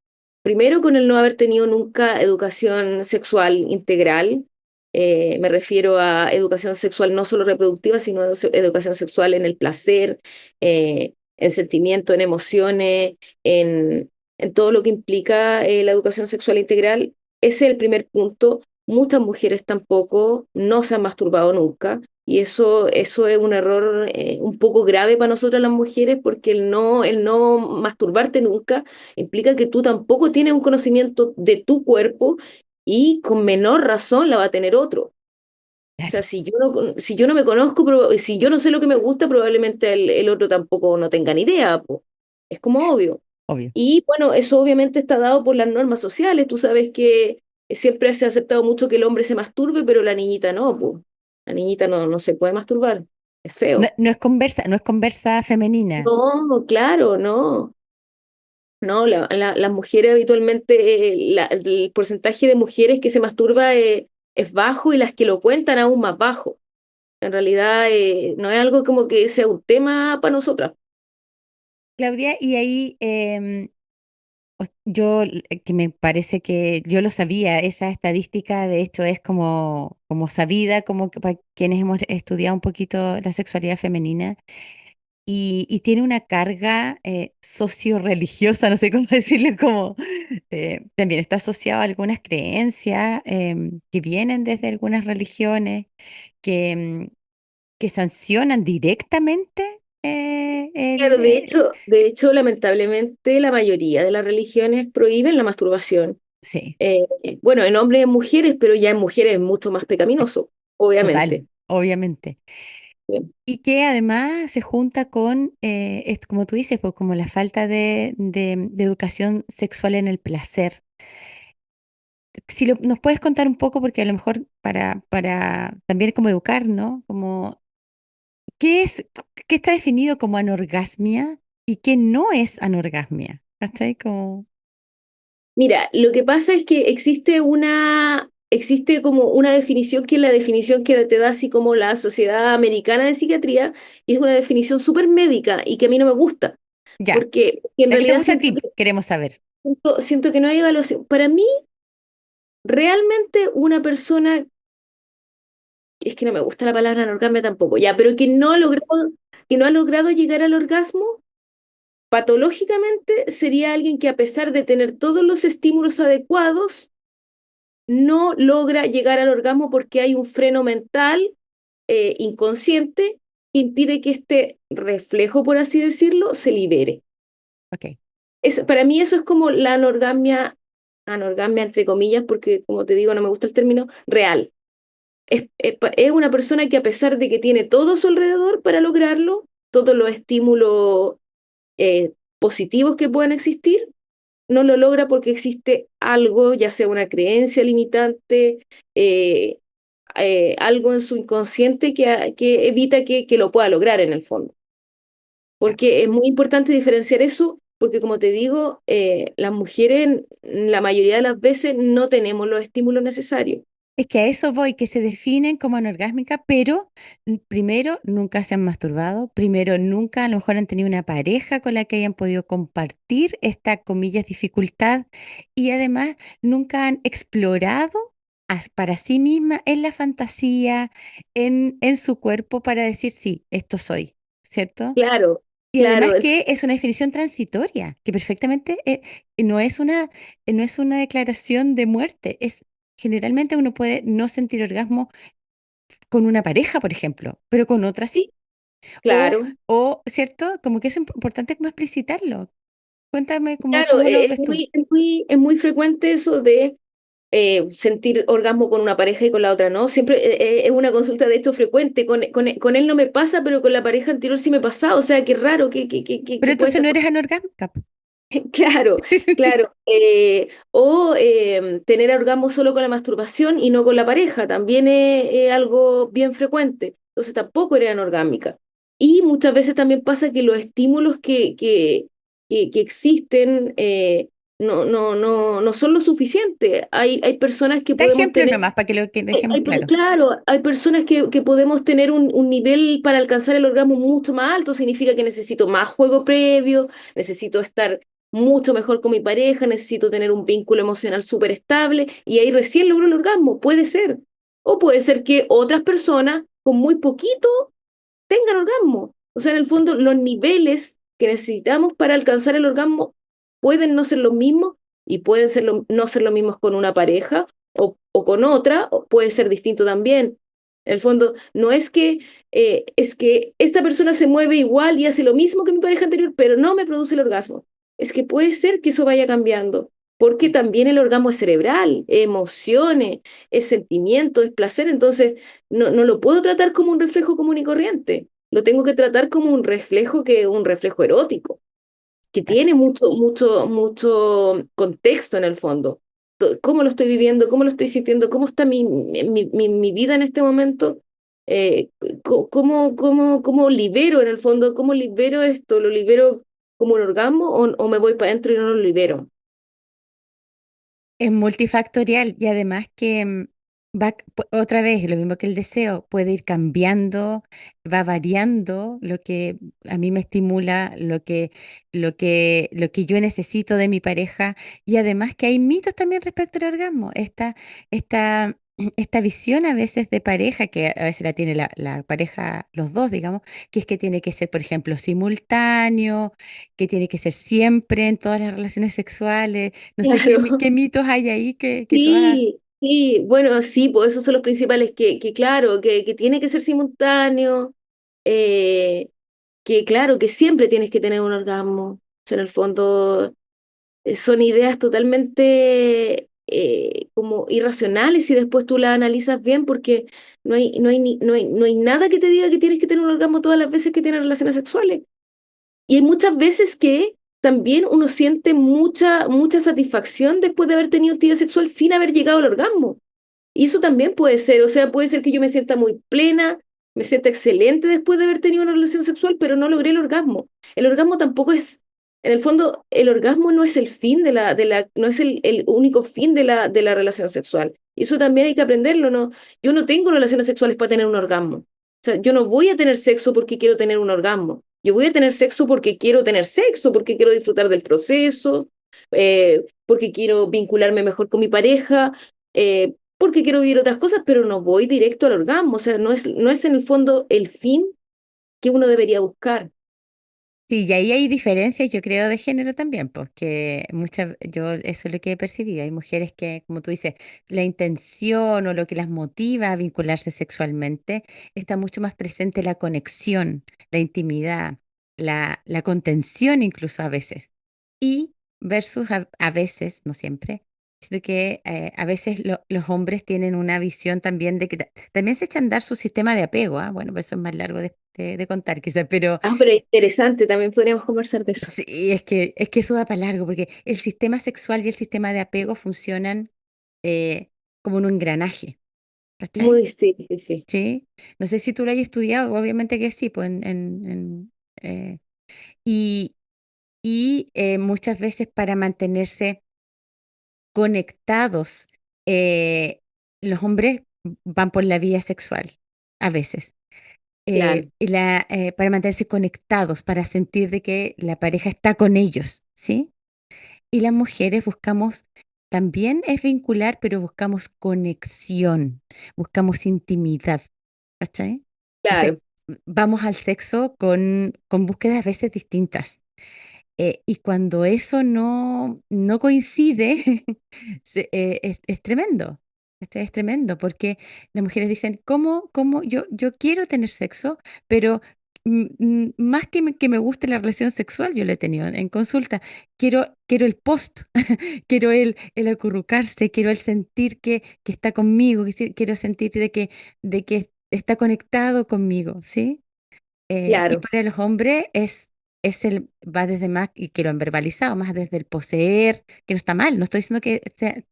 primero con el no haber tenido nunca educación sexual integral. Me refiero a educación sexual no solo reproductiva, sino educación sexual en el placer, en sentimiento, en emociones, en todo lo que implica la educación sexual integral. Ese es el primer punto. Muchas mujeres tampoco no se han masturbado nunca. Y eso es un error un poco grave para nosotras las mujeres, porque el no masturbarte nunca implica que tú tampoco tienes un conocimiento de tu cuerpo y con menor razón la va a tener otro. O sea, Claro, si yo no me conozco, si yo no sé lo que me gusta, probablemente el otro tampoco no tenga ni idea, po. Es como obvio. obvio. Y bueno, eso obviamente está dado por las normas sociales. Tú sabes que siempre se ha aceptado mucho que el hombre se masturbe, pero la niñita no, po. La niñita no se puede masturbar. Es No, feo. no es conversa femenina. No, claro, no. No, las mujeres habitualmente, el porcentaje de mujeres que se masturba es bajo y las que lo cuentan aún más bajo. En realidad no es algo como que sea un tema para nosotras. Claudia, y ahí que me parece que yo lo sabía, esa estadística de hecho es como sabida, como que para quienes hemos estudiado un poquito la sexualidad femenina, y tiene una carga socio-religiosa, no sé cómo decirlo, como también está asociado a algunas creencias que vienen desde algunas religiones que, que sancionan directamente Claro, de hecho, lamentablemente, la mayoría de las religiones prohíben la masturbación. sí, Eh, bueno, en hombres y en mujeres, pero ya en mujeres es mucho más pecaminoso, total, obviamente. obviamente. Bien. Y que además se junta con, como tú dices, pues como la falta de educación sexual en el placer. Si nos puedes contar un poco, porque a lo mejor para también como educar, ¿no? Como, ¿qué es, qué está definido como anorgasmia y qué no es anorgasmia? ¿Cachai? Como, Mira, lo que pasa es que existe como una definición que es la definición que te da así como la Sociedad Americana de Psiquiatría, y es una definición súper médica y que a mí no me gusta, ya, porque en ¿a qué te realidad gusta a ti? Queremos saber. siento que no hay evaluación. Para mí, realmente una persona, es que no me gusta la palabra anorgasmia tampoco, ya, pero que no ha logrado llegar al orgasmo, patológicamente sería alguien que a pesar de tener todos los estímulos adecuados, no logra llegar al orgasmo porque hay un freno mental inconsciente que impide que este reflejo, por así decirlo, se libere. Ok. Para mí eso es como la anorgasmia, anorgasmia entre comillas, porque como te digo, no me gusta el término, real. Es una persona que a pesar de que tiene todo a su alrededor para lograrlo, todos los estímulos positivos que puedan existir, no lo logra porque existe algo, ya sea una creencia limitante, eh, algo en su inconsciente que evita que lo pueda lograr en el fondo. Ya. Porque es muy importante diferenciar eso, porque como te digo, las mujeres la mayoría de las veces no tenemos los estímulos necesarios. Es que a eso voy, que se definen como anorgásmica, pero primero nunca se han masturbado, primero nunca a lo mejor han tenido una pareja con la que hayan podido compartir esta, comillas, dificultad, y además nunca han explorado para sí misma en la fantasía, en su cuerpo para decir, sí, esto soy, ¿cierto? Claro, Y claro. además que es una definición transitoria, que perfectamente no es no es una declaración de muerte. Generalmente uno puede no sentir orgasmo con una pareja, por ejemplo, pero con otra sí. Sí, claro. ¿Cierto? Como que es importante como explicitarlo. Cuéntame Claro, cómo lo ves tú. es muy frecuente eso de sentir orgasmo con una pareja y con la otra no. Siempre es una consulta de hecho frecuente. Con él no me pasa, pero con la pareja anterior sí me pasa. O sea, qué raro, Pero que puede entonces estar. no eres anorgásmica, po. Claro, claro. O tener orgasmo solo con la masturbación y no con la pareja, también es algo bien frecuente. Entonces tampoco eran orgásmicas. Y muchas veces también pasa que los estímulos que existen no son lo suficiente. Hay personas que Da podemos ejemplo tener nomás para que lo que dejemos claro. claro, hay personas que podemos tener un nivel para alcanzar el orgasmo mucho más alto, significa que necesito más juego previo, necesito estar mucho mejor con mi pareja, necesito tener un vínculo emocional súper estable y ahí recién logro el orgasmo, puede ser. O puede ser que otras personas con muy poquito tengan orgasmo. O sea, en el fondo, los niveles que necesitamos para alcanzar el orgasmo pueden no ser los mismos y pueden no ser los mismos con una pareja o con otra, o puede ser distinto también. En el fondo, no es que esta persona se mueve igual y hace lo mismo que mi pareja anterior, pero no me produce el orgasmo. Es que puede ser que eso vaya cambiando, porque también el orgasmo es cerebral, es emociones, es sentimiento, es placer. Entonces, no lo puedo tratar como un reflejo común y corriente. Lo tengo que tratar como un reflejo erótico, que tiene mucho contexto en el fondo. ¿Cómo lo estoy viviendo? ¿Cómo lo estoy sintiendo? ¿Cómo está mi vida en este momento? ¿Cómo libero en el fondo? ¿Cómo libero esto? ¿Lo libero como un orgasmo o me voy para adentro y no lo libero? Es multifactorial y además que otra vez, lo mismo que el deseo, puede ir cambiando, va variando lo que a mí me estimula, lo que yo necesito de mi pareja y además que hay mitos también respecto al orgasmo. Esta, esta visión a veces de pareja, que a veces la tiene la pareja, los dos, digamos, que es que tiene que ser, por ejemplo, simultáneo, que tiene que ser siempre en todas las relaciones sexuales. No sé qué, Claro. qué mitos hay ahí que tú has... Sí, sí, bueno, sí, pues esos son los principales que claro, que tiene que ser simultáneo, eh, que claro, que siempre tienes que tener un orgasmo. O sea, en el fondo son ideas totalmente como irracionales y después tú las analizas bien porque no hay nada que te diga que tienes que tener un orgasmo todas las veces que tienes relaciones sexuales. Y hay muchas veces que también uno siente mucha satisfacción después de haber tenido actividad sexual sin haber llegado al orgasmo. Y eso también puede ser, o sea, puede ser que yo me sienta muy plena, me sienta excelente después de haber tenido una relación sexual, pero no logré el orgasmo. El orgasmo tampoco es, en el fondo, el orgasmo no es el fin no es el único fin de la relación sexual. Y eso también hay que aprenderlo, ¿no? Yo no tengo relaciones sexuales para tener un orgasmo. O sea, yo no voy a tener sexo porque quiero tener un orgasmo. Yo voy a tener sexo porque quiero tener sexo, porque quiero disfrutar del proceso, porque quiero vincularme mejor con mi pareja, porque quiero vivir otras cosas, pero no voy directo al orgasmo. O sea, no es en el fondo el fin que uno debería buscar. Sí, y ahí hay diferencias, yo creo, de género también, porque yo eso es lo que he percibido. Hay mujeres que, como tú dices, la intención o lo que las motiva a vincularse sexualmente está mucho más presente la conexión, la intimidad, la contención incluso a veces. Y versus a veces, no siempre, sino que a veces los hombres tienen una visión también de que también se echan a andar su sistema de apego, ¿ah? Bueno, pero eso es más largo de contar quizás, pero Ah, pero interesante, también podríamos conversar de eso. sí, es que eso da para largo, porque el sistema sexual y el sistema de apego funcionan como en un engranaje, ¿cachai? Muy, sí, sí, sí. Sí. No sé si tú lo hayas estudiado, obviamente que sí, pues eh, y, muchas veces para mantenerse conectados, eh, los hombres van por la vía sexual, a veces. Claro, Para mantenerse conectados, para sentir de que la pareja está con ellos, ¿sí? Y las mujeres buscamos, también es vincular, pero buscamos conexión, buscamos intimidad, ¿cachai? Entonces, claro, vamos al sexo con búsquedas a veces distintas. Y cuando eso no coincide, es tremendo. Es tremendo porque las mujeres dicen, ¿cómo yo quiero tener sexo, pero más que me guste la relación sexual, yo lo he tenido en consulta, quiero el post, quiero el acurrucarse, quiero el sentir que está conmigo, quiero sentir de que está conectado conmigo, ¿sí? Y claro. para los hombres es va desde más, y que lo han verbalizado, más desde el poseer, que no está mal, no estoy diciendo que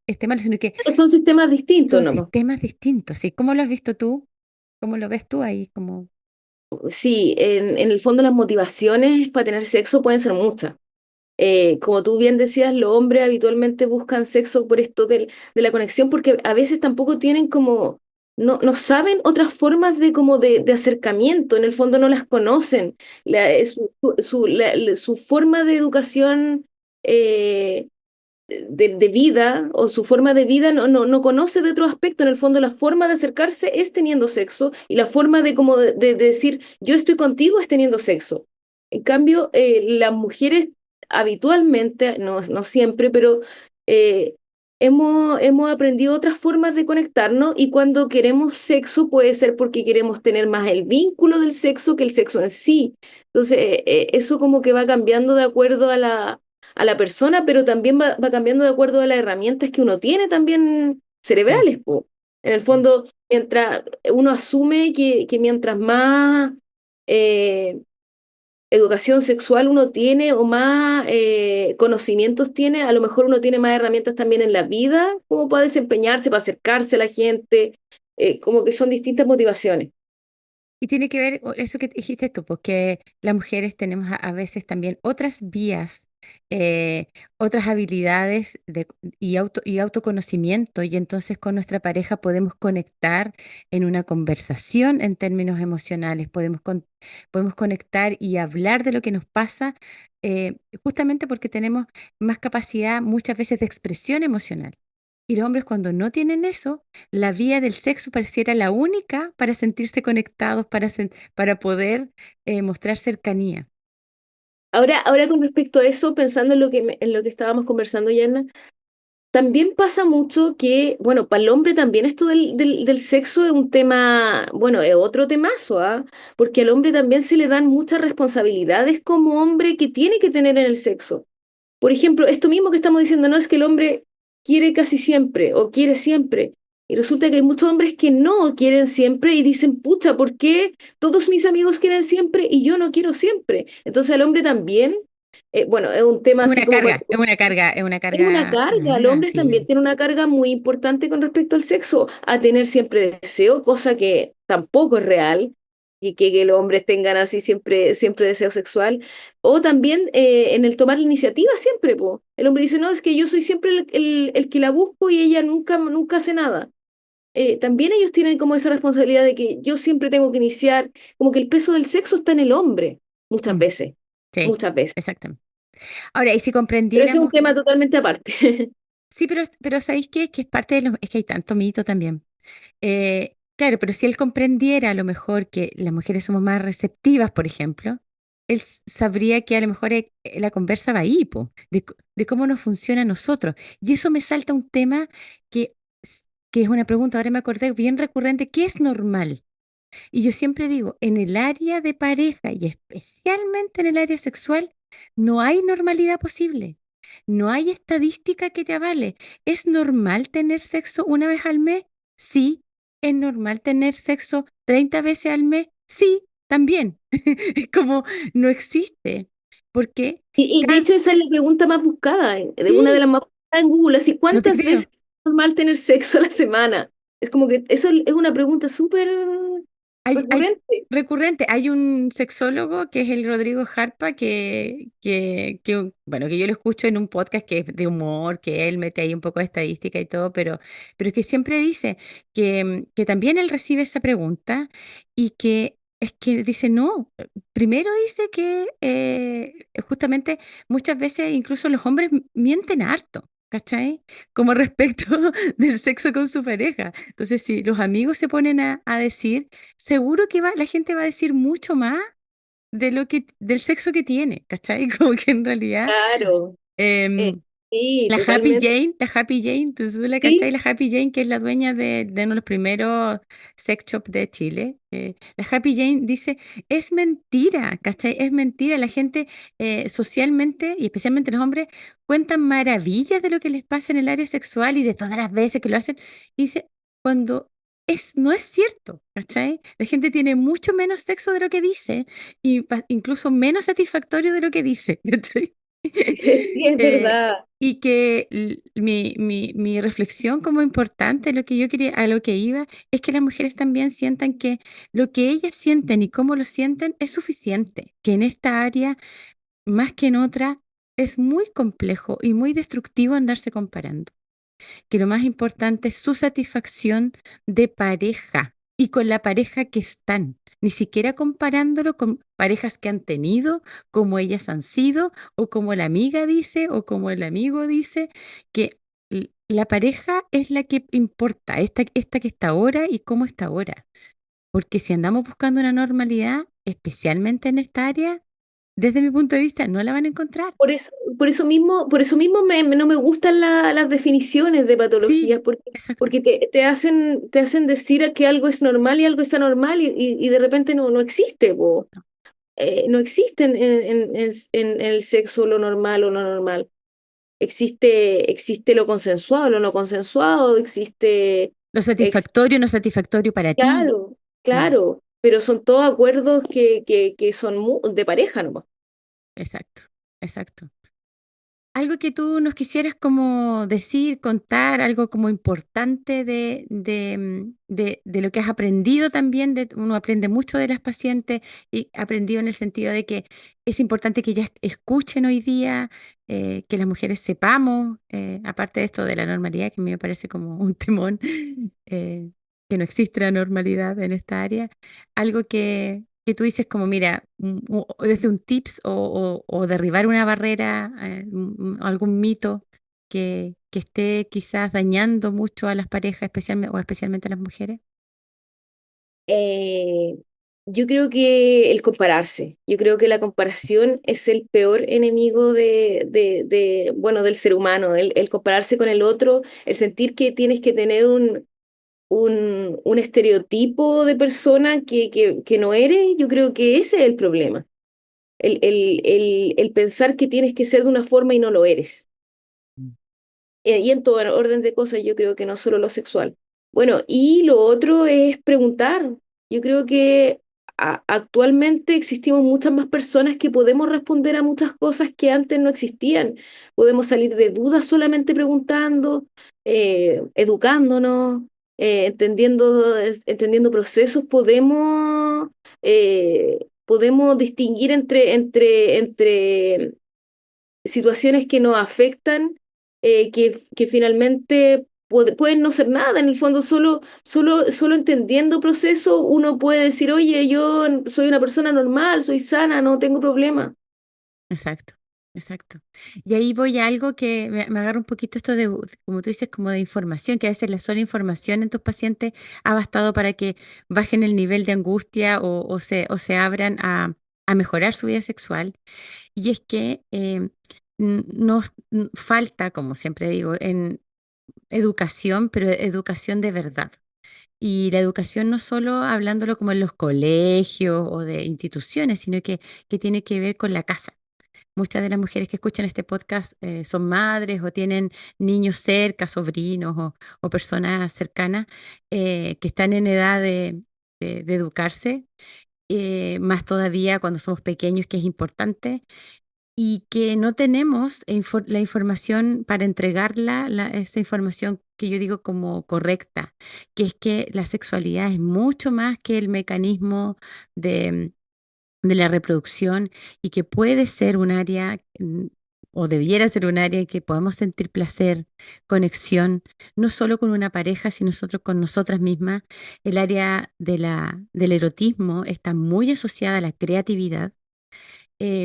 esté mal, sino que Son sistemas distintos son nomás. sistemas distintos, ¿sí? ¿Cómo lo has visto tú? ¿Cómo lo ves tú ahí? Como, Sí, en el fondo las motivaciones para tener sexo pueden ser muchas. Como tú bien decías, los hombres habitualmente buscan sexo por esto de la conexión, porque a veces tampoco tienen como, no saben otras formas de como de acercamiento, en el fondo no las conocen. Su forma de educación eh, de vida o su forma de vida no conoce de otro aspecto. En el fondo, la forma de acercarse es teniendo sexo y la forma de como de decir yo estoy contigo es teniendo sexo. En cambio, las mujeres habitualmente, no siempre, pero eh, hemos aprendido otras formas de conectarnos y cuando queremos sexo puede ser porque queremos tener más el vínculo del sexo que el sexo en sí. Entonces, eso como que va cambiando de acuerdo a la persona, pero también va cambiando de acuerdo a las herramientas que uno tiene también sí, cerebrales, po. En el sí. fondo, mientras uno asume que mientras más eh, educación sexual uno tiene o más conocimientos tiene, a lo mejor uno tiene más herramientas también en la vida, como para desempeñarse, para acercarse a la gente, como que son distintas motivaciones. Y tiene que ver eso que dijiste tú, porque las mujeres tenemos a veces también otras vías, eh, otras habilidades y autoconocimiento, y entonces con nuestra pareja podemos conectar en una conversación en términos emocionales, podemos conectar y hablar de lo que nos pasa, justamente porque tenemos más capacidad muchas veces de expresión emocional. Y los hombres cuando no tienen eso, la vía del sexo pareciera la única para sentirse conectados, para poder mostrar cercanía. Ahora con respecto a eso, pensando en en lo que estábamos conversando, Yana, también pasa mucho que, bueno, para el hombre también esto del sexo es un tema, bueno, es otro temazo, ¿ah? Porque al hombre también se le dan muchas responsabilidades como hombre que tiene que tener en el sexo. Por ejemplo, esto mismo que estamos diciendo, no es que el hombre quiere casi siempre o quiere siempre. Y resulta que hay muchos hombres que no quieren siempre y dicen, pucha, ¿por qué todos mis amigos quieren siempre y yo no quiero siempre? Entonces al hombre también, bueno, es un tema Es así una como carga, es una carga, es una es una carga, carga, el hombre también sí. tiene una carga muy importante con respecto al sexo, a tener siempre deseo, cosa que tampoco es real, y que los hombres tengan así siempre deseo sexual, o también en el tomar la iniciativa siempre, po. El hombre dice, no, es que yo soy siempre el que la busco y ella nunca hace nada. También ellos tienen como esa responsabilidad de que yo siempre tengo que iniciar, como que el peso del sexo está en el hombre, muchas Mm, veces, sí, muchas veces. exactamente. Ahora, y si Pero ese es un comprendiéramos, tema totalmente aparte. sí, pero ¿sabéis qué? Que es parte de es que hay tanto mito también. Claro, pero si él comprendiera a lo mejor que las mujeres somos más receptivas, por ejemplo, él sabría que a lo mejor la conversa va ahí, po, de cómo nos funciona a nosotros. Y eso me salta un tema que, que es una pregunta, ahora me acordé, bien recurrente, ¿qué es normal? Y yo siempre digo, en el área de pareja y especialmente en el área sexual, no hay normalidad posible. No hay estadística que te avale. ¿Es normal tener sexo una vez al mes? Sí. ¿Es normal tener sexo 30 veces al mes? Sí, también. Es como no existe. Porque Y de cada... hecho esa es la pregunta más buscada, de una de Sí, las más buscadas en Google, así, no te ¿cuántas creo. veces es normal tener sexo a la semana? Es como que eso es una pregunta súper Hay recurrente. recurrente, hay un sexólogo que es el Rodrigo Jarpa, bueno, que yo lo escucho en un podcast que es de humor, que él mete ahí un poco de estadística y todo, pero que siempre dice que también él recibe esa pregunta y que es que dice, no, primero dice que justamente muchas veces incluso los hombres mienten harto. ¿Cachai? Como respecto del sexo con su pareja. Entonces, si los amigos se ponen a decir, seguro que la gente va a decir mucho más del sexo que tiene, ¿cachai? Como que en realidad Claro, eh, em, sí, totalmente. La Happy Jane, tú la cachai, Sí, la Happy Jane, que es la dueña de uno de los primeros sex shop de Chile. La Happy Jane dice, es mentira, ¿cachai? Es mentira. La gente socialmente, y especialmente los hombres, cuentan maravillas de lo que les pasa en el área sexual y de todas las veces que lo hacen. Y dice, cuando no es cierto, ¿cachai? La gente tiene mucho menos sexo de lo que dice y incluso menos satisfactorio de lo que dice, ¿cachai? Sí, es Eh, verdad. y que mi reflexión como importante, lo que yo quería, a lo que iba, es que las mujeres también sientan que lo que ellas sienten y cómo lo sienten es suficiente, que en esta área, más que en otra, es muy complejo y muy destructivo andarse comparando, que lo más importante es su satisfacción de pareja y con la pareja que están, ni siquiera comparándolo con parejas que han tenido, como ellas han sido, o como la amiga dice, o como el amigo dice, que la pareja es la que importa, esta que está ahora y cómo está ahora. Porque si andamos buscando una normalidad, especialmente en esta área, desde mi punto de vista, no la van a encontrar. Por eso, por eso mismo no me gustan las definiciones de Sí, patologías, porque, exacto. porque te hacen decir que algo es normal y algo está normal y de repente no existe, po. No existe en el sexo lo normal o no normal. Existe lo consensuado, lo no consensuado, existe, Lo ex- satisfactorio, no satisfactorio para ti. claro, Mm, claro, pero son todos acuerdos que son de pareja nomás. exacto, exacto. Algo que tú nos quisieras como decir, contar, algo como importante de lo que has aprendido también, uno aprende mucho de las pacientes y aprendido en el sentido de que es importante que ellas escuchen hoy día, que las mujeres sepamos, aparte de esto de la normalidad, que a mí me parece como un temón, eh, que no existe la normalidad en esta área, algo que tú dices como, mira, o desde un tips o derribar una barrera, algún mito que esté quizás dañando mucho a las parejas, especialmente, o especialmente a las mujeres. Eh, yo creo que el compararse, yo creo que la comparación es el peor enemigo bueno, del ser humano, el compararse con el otro, el sentir que tienes que tener un estereotipo de persona que no eres, yo creo que ese es el problema. El pensar que tienes que ser de una forma y no lo eres. Mm. Y en todo orden de cosas, yo creo que no solo lo sexual. Bueno, y lo otro es preguntar. Yo creo que actualmente existimos muchas más personas que podemos responder a muchas cosas que antes no existían. Podemos salir de dudas solamente preguntando, educándonos, entendiendo procesos. Podemos distinguir entre situaciones que nos afectan, que finalmente pueden no ser nada. En el fondo, solo entendiendo procesos, uno puede decir, oye, yo soy una persona normal, soy sana, no tengo problema. Exacto, exacto. Y ahí voy a algo que me agarra un poquito esto de, como tú dices, como de información, que a veces la sola información en tus pacientes ha bastado para que bajen el nivel de angustia o se abran a mejorar su vida sexual. Y es que nos falta, como siempre digo, en educación, pero educación de verdad. Y la educación no solo hablándolo como en los colegios o de instituciones, sino que tiene que ver con la casa. Muchas de las mujeres que escuchan este podcast son madres o tienen niños cerca, sobrinos o personas cercanas que están en edad de educarse, más todavía cuando somos pequeños, que es importante y que no tenemos la información para entregarla, esa información que yo digo como correcta, que es que la sexualidad es mucho más que el mecanismo de la reproducción y que puede ser un área o debiera ser un área en que podamos sentir placer, conexión, no solo con una pareja, sino nosotros con nosotras mismas. El área del erotismo está muy asociada a la creatividad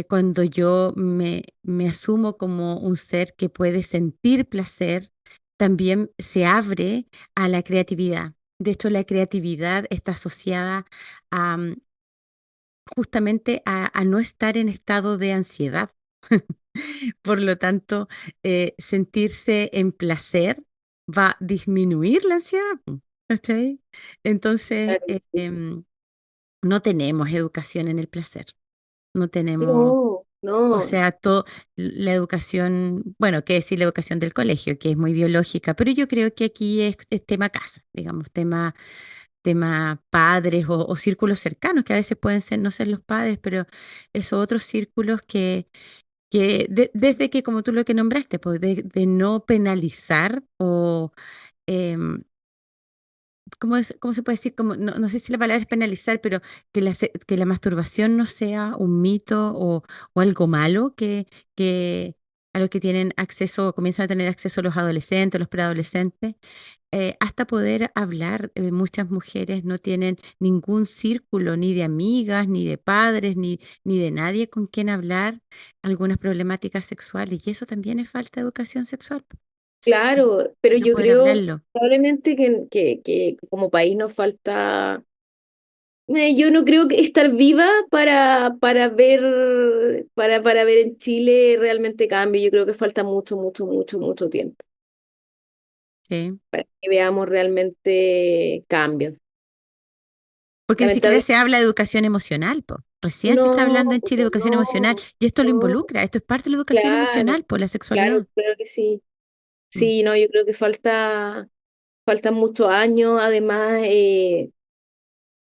cuando yo me asumo como un ser que puede sentir placer, también se abre a la creatividad. De hecho, la creatividad está asociada a justamente a no estar en estado de ansiedad. Por lo tanto, sentirse en placer va a disminuir la ansiedad. Po, ¿cachai? Entonces, no tenemos educación en el placer. No tenemos. No, O No, sea, la educación, bueno, qué decir la educación del colegio, que es muy biológica, pero yo creo que aquí es tema casa, digamos, tema padres o círculos cercanos, que a veces pueden ser, no ser los padres, pero esos otros círculos desde que, como tú lo que nombraste, pues de no penalizar o, em, ¿cómo se puede decir? No sé si la palabra es penalizar, pero que la masturbación no sea un mito o algo malo que a lo que tienen acceso, comienzan a tener acceso los adolescentes, los preadolescentes, hasta poder hablar. Muchas mujeres no tienen ningún círculo, ni de amigas, ni de padres, ni de nadie con quien hablar algunas problemáticas sexuales. Y eso también es falta de educación sexual, claro, pero no yo poder creo hablarlo. probablemente que como país nos falta. Yo no creo que estar viva para ver en Chile realmente cambio. Yo creo que falta mucho, mucho, mucho, mucho tiempo Sí. para que veamos realmente cambios. Porque ni siquiera Lamentablemente, se habla de educación emocional, po. Recién se está hablando no, en Chile de educación emocional no, y esto lo no, involucra, esto es parte de la educación claro, emocional, por la claro, sexualidad. claro que sí. Mm. Sí, no, yo creo que faltan muchos años. Además,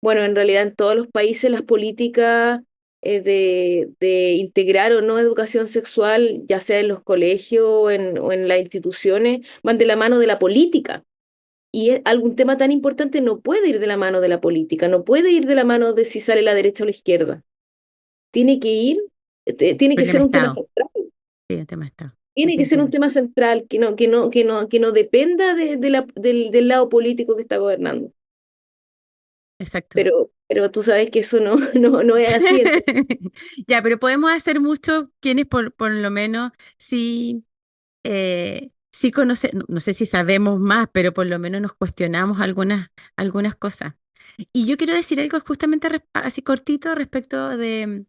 bueno, en realidad en todos los países las políticas de integrar o no educación sexual, ya sea en los colegios o en las instituciones, van de la mano de la política. Y algún tema tan importante no puede ir de la mano de la política, no puede ir de la mano de si sale la derecha o la izquierda. Tiene que ir, tiene Un que tema ser de un tema Estado, central. sí, un tema de Estado, Tiene que ser un definitivamente. tema central que no dependa del lado político que está gobernando. Exacto. Pero tú sabes que eso no, no es así. Entonces, Ya, pero podemos hacer mucho quienes por lo menos sí, sí conocemos, no sé si sabemos más, pero por lo menos nos cuestionamos algunas cosas. Y yo quiero decir algo justamente así cortito respecto de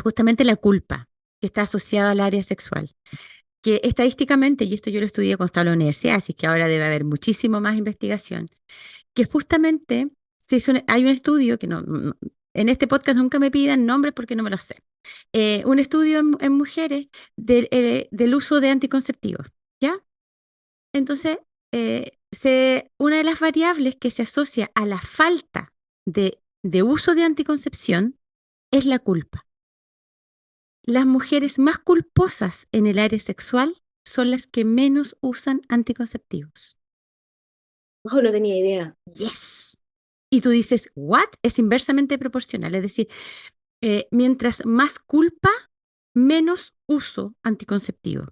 justamente la culpa que está asociada al área sexual. Que estadísticamente, y esto yo lo estudié cuando estaba en la universidad, así que ahora debe haber muchísimo más investigación, que justamente hay un estudio que en este podcast nunca me pidan nombres porque no me lo sé. Un estudio en mujeres del uso de anticonceptivos, ¿ya? Entonces, una de las variables que se asocia a la falta de uso de anticoncepción es la culpa. Las mujeres más culposas en el área sexual son las que menos usan anticonceptivos. oh, no tenía idea. Yes. Y tú dices, ¿what? Es inversamente proporcional. Es decir, mientras más culpa, menos uso anticonceptivo.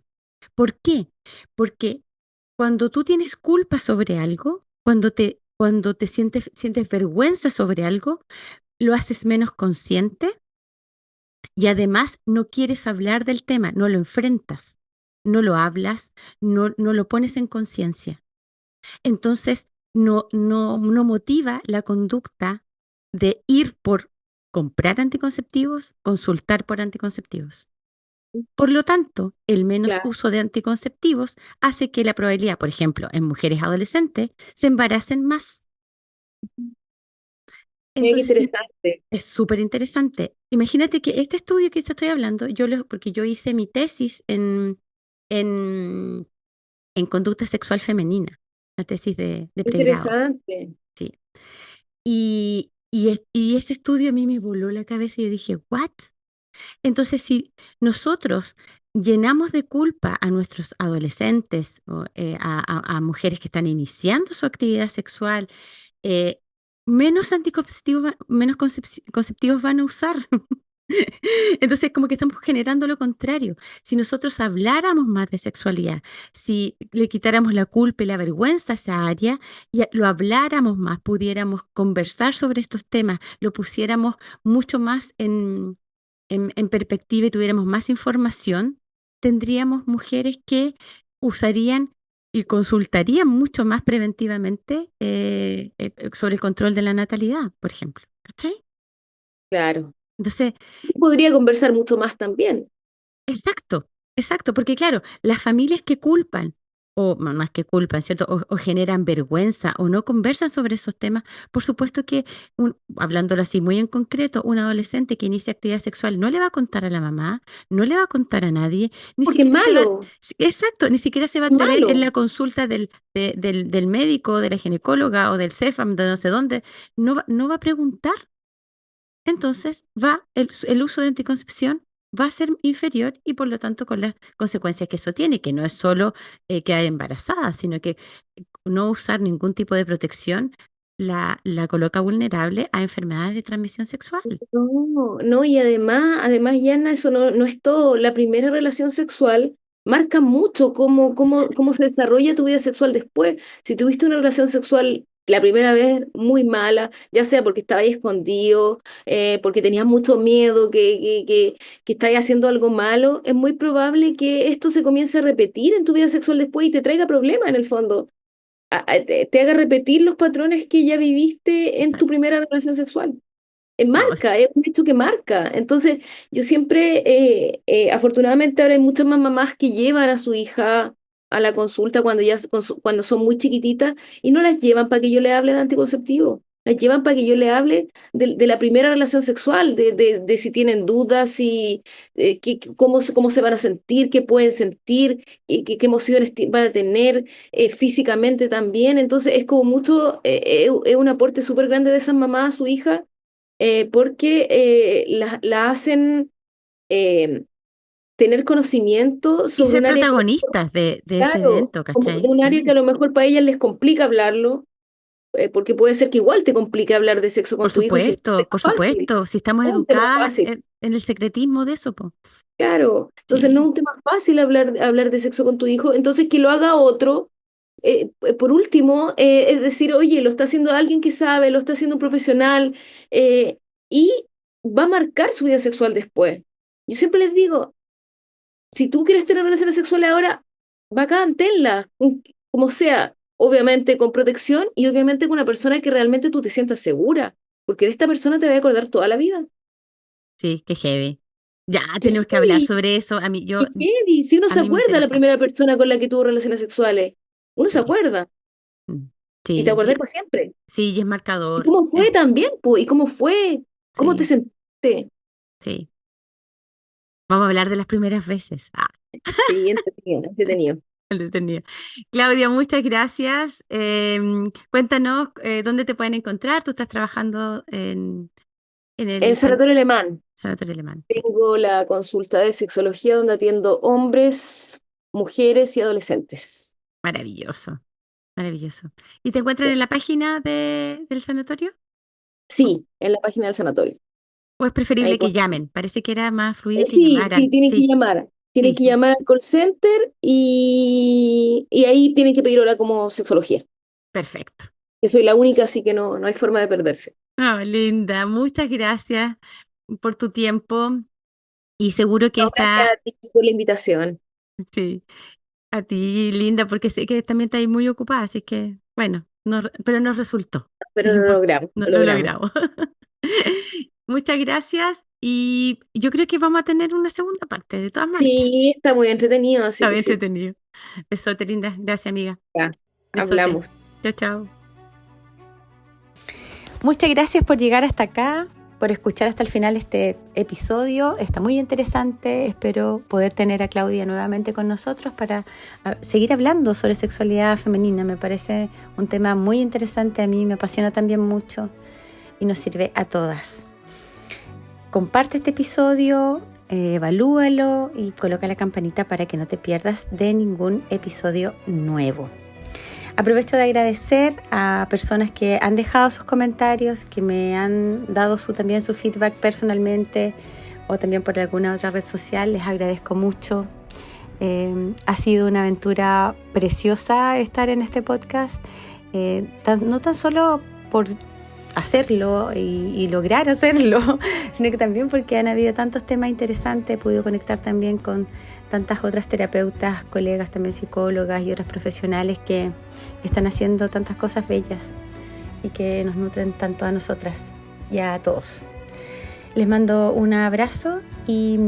¿Por qué? Porque cuando tú tienes culpa sobre algo, cuando te sientes vergüenza sobre algo, lo haces menos consciente y además no quieres hablar del tema, no lo enfrentas, no lo hablas, no lo pones en conciencia. Entonces, no motiva la conducta de ir por comprar anticonceptivos, consultar por anticonceptivos. Por lo tanto, el menos Claro, uso de anticonceptivos hace que la probabilidad, por ejemplo, en mujeres adolescentes, se embaracen más. mira qué Entonces, sí, interesante. es súper interesante. Imagínate que este estudio que yo estoy hablando, porque yo hice mi tesis en, en conducta sexual femenina, la tesis de pregrado. Interesante. Sí. Y ese estudio a mí me voló la cabeza y yo dije, ¿what? Entonces, si nosotros llenamos de culpa a nuestros adolescentes, o, a mujeres que están iniciando su actividad sexual, eh, menos anticonceptivos, menos conceptivos van a usar. Entonces, como que estamos generando lo contrario. Si nosotros habláramos más de sexualidad, si le quitáramos la culpa y la vergüenza a esa área y lo habláramos más, pudiéramos conversar sobre estos temas, lo pusiéramos mucho más en perspectiva y tuviéramos más información, tendríamos mujeres que usarían y consultarían mucho más preventivamente sobre el control de la natalidad, por ejemplo. ¿Cachai? Claro. Entonces, Podría conversar mucho más también. exacto, exacto, porque claro, las familias que culpan o más que culpan, ¿cierto? O generan vergüenza o no conversan sobre esos temas. Por supuesto que, hablándolo así muy en concreto, un adolescente que inicia actividad sexual no le va a contar a la mamá, no le va a contar a nadie, ni Porque es siquiera se va, malo, exacto, ni siquiera se va a es atrever en malo. la consulta del médico, de la ginecóloga o del CEFAM, de no sé dónde, no va a preguntar. Entonces el uso de anticoncepción va a ser inferior y por lo tanto con las consecuencias que eso tiene, que no es solo quedar embarazada, sino que no usar ningún tipo de protección la coloca vulnerable a enfermedades de transmisión sexual. No, no, y además, Yana, eso no es todo. La primera relación sexual marca mucho cómo se desarrolla tu vida sexual después. Si tuviste una relación sexual la primera vez muy mala, ya sea porque estaba ahí escondido, porque tenías mucho miedo, que estabas haciendo algo malo, es muy probable que esto se comience a repetir en tu vida sexual después y te traiga problemas en el fondo. Te haga repetir los patrones que ya viviste en tu Exacto. primera relación sexual. No, Marca, es un hecho que marca. Entonces, yo siempre, afortunadamente ahora hay muchas más mamás que llevan a su hija a la consulta cuando son muy chiquititas y no las llevan para que yo le hable de anticonceptivo. Las llevan para que yo le hable de la primera relación sexual, de si tienen dudas, si, cómo se van a sentir, qué pueden sentir, y qué emociones van a tener físicamente también. Entonces, es como mucho, es un aporte súper grande de esas mamás a su hija porque la hacen eh, tener conocimiento y sobre ser un área que, protagonistas de ese claro, evento, como de ¿cachai? un área que Sí, a lo mejor para ellas les complica hablarlo, porque puede ser que igual te complique hablar de sexo con tu hijo si no es un tema por fácil, supuesto, si estamos no es un tema educadas fácil. en el secretismo de eso, po. Claro, entonces no es Sí, un tema fácil hablar de sexo con tu hijo, entonces que lo haga otro. Por último, es decir, oye, lo está haciendo alguien que sabe, lo está haciendo un profesional eh, y va a marcar su vida sexual después. Yo siempre les digo, si tú quieres tener relaciones sexuales ahora, bacán, tenlas, como sea, obviamente con protección y obviamente con una persona que realmente tú te sientas segura, porque de esta persona te va a acordar toda la vida. sí, qué heavy. Ya, ¡Qué tenemos que hablar heavy! sobre eso. ¡Qué heavy! Si uno A se mí me acuerda de la interesa. primera persona con la que tuvo relaciones sexuales, uno se Sí, acuerda mm, y te sí, acuerdas para siempre. sí, y es ¿Y marcador. cómo fue también, po? ¿Y cómo fue? ¿Cómo te Sí, sentiste? sí. Vamos a hablar de las primeras veces. Sí, entretenido, entretenido. Entretenido. Claudia, muchas gracias. Cuéntanos dónde te pueden encontrar. Tú estás trabajando en En el Sanatorio Alemán Sanatorio Alemán. Sí, tengo la consulta de sexología donde atiendo hombres, mujeres y adolescentes. maravilloso, maravilloso. ¿Y te encuentran Sí, en la página del sanatorio? ¿O, sí, en la página del sanatorio. o es Ahí preferible que pueden- llamen? Parece que era más fluido que Sí, llamaran. tienen que Sí, llamar. Tienen sí, que sí. llamar al call center y ahí tienen que pedir hora como sexología. Perfecto. Que soy la única, así que no hay forma de perderse. Ah, Linda, muchas gracias por tu tiempo y seguro que No, gracias está, a ti por la invitación. sí, a ti, Linda, porque sé que también estás muy ocupada, así que, bueno, pero nos resultó, es Pero lo importante, logramos, lo lo logramos. logramos. Muchas gracias y yo creo que vamos a tener una segunda parte, de todas maneras. Sí, está muy entretenido, así Está que bien sí. entretenido. Besote, Linda. Gracias, amiga. Ya, Besote. hablamos. Chao, chao. Muchas gracias por llegar hasta acá, por escuchar hasta el final este episodio. Está muy interesante. Espero poder tener a Claudia nuevamente con nosotros para seguir hablando sobre sexualidad femenina. Me parece un tema muy interesante. A mí me apasiona también mucho y nos sirve a todas. Comparte este episodio, evalúalo y coloca la campanita para que no te pierdas de ningún episodio nuevo. Aprovecho de agradecer a personas que han dejado sus comentarios, que me han dado también su feedback personalmente o también por alguna otra red social. Les agradezco mucho. Ha sido una aventura preciosa estar en este podcast, no tan solo por hacerlo y lograr hacerlo, sino que también porque han habido tantos temas interesantes. He podido conectar también con tantas otras terapeutas, colegas, también psicólogas y otras profesionales que están haciendo tantas cosas bellas y que nos nutren tanto a nosotras y a todos. Les mando un abrazo y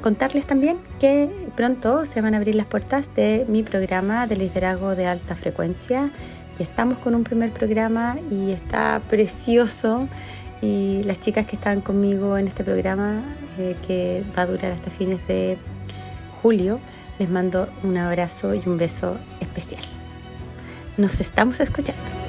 contarles también que pronto se van a abrir las puertas de mi programa de liderazgo de alta frecuencia. Ya estamos con un primer programa y está precioso. Y las chicas que están conmigo en este programa, que va a durar hasta fines de julio, les mando un abrazo y un beso especial. Nos estamos escuchando.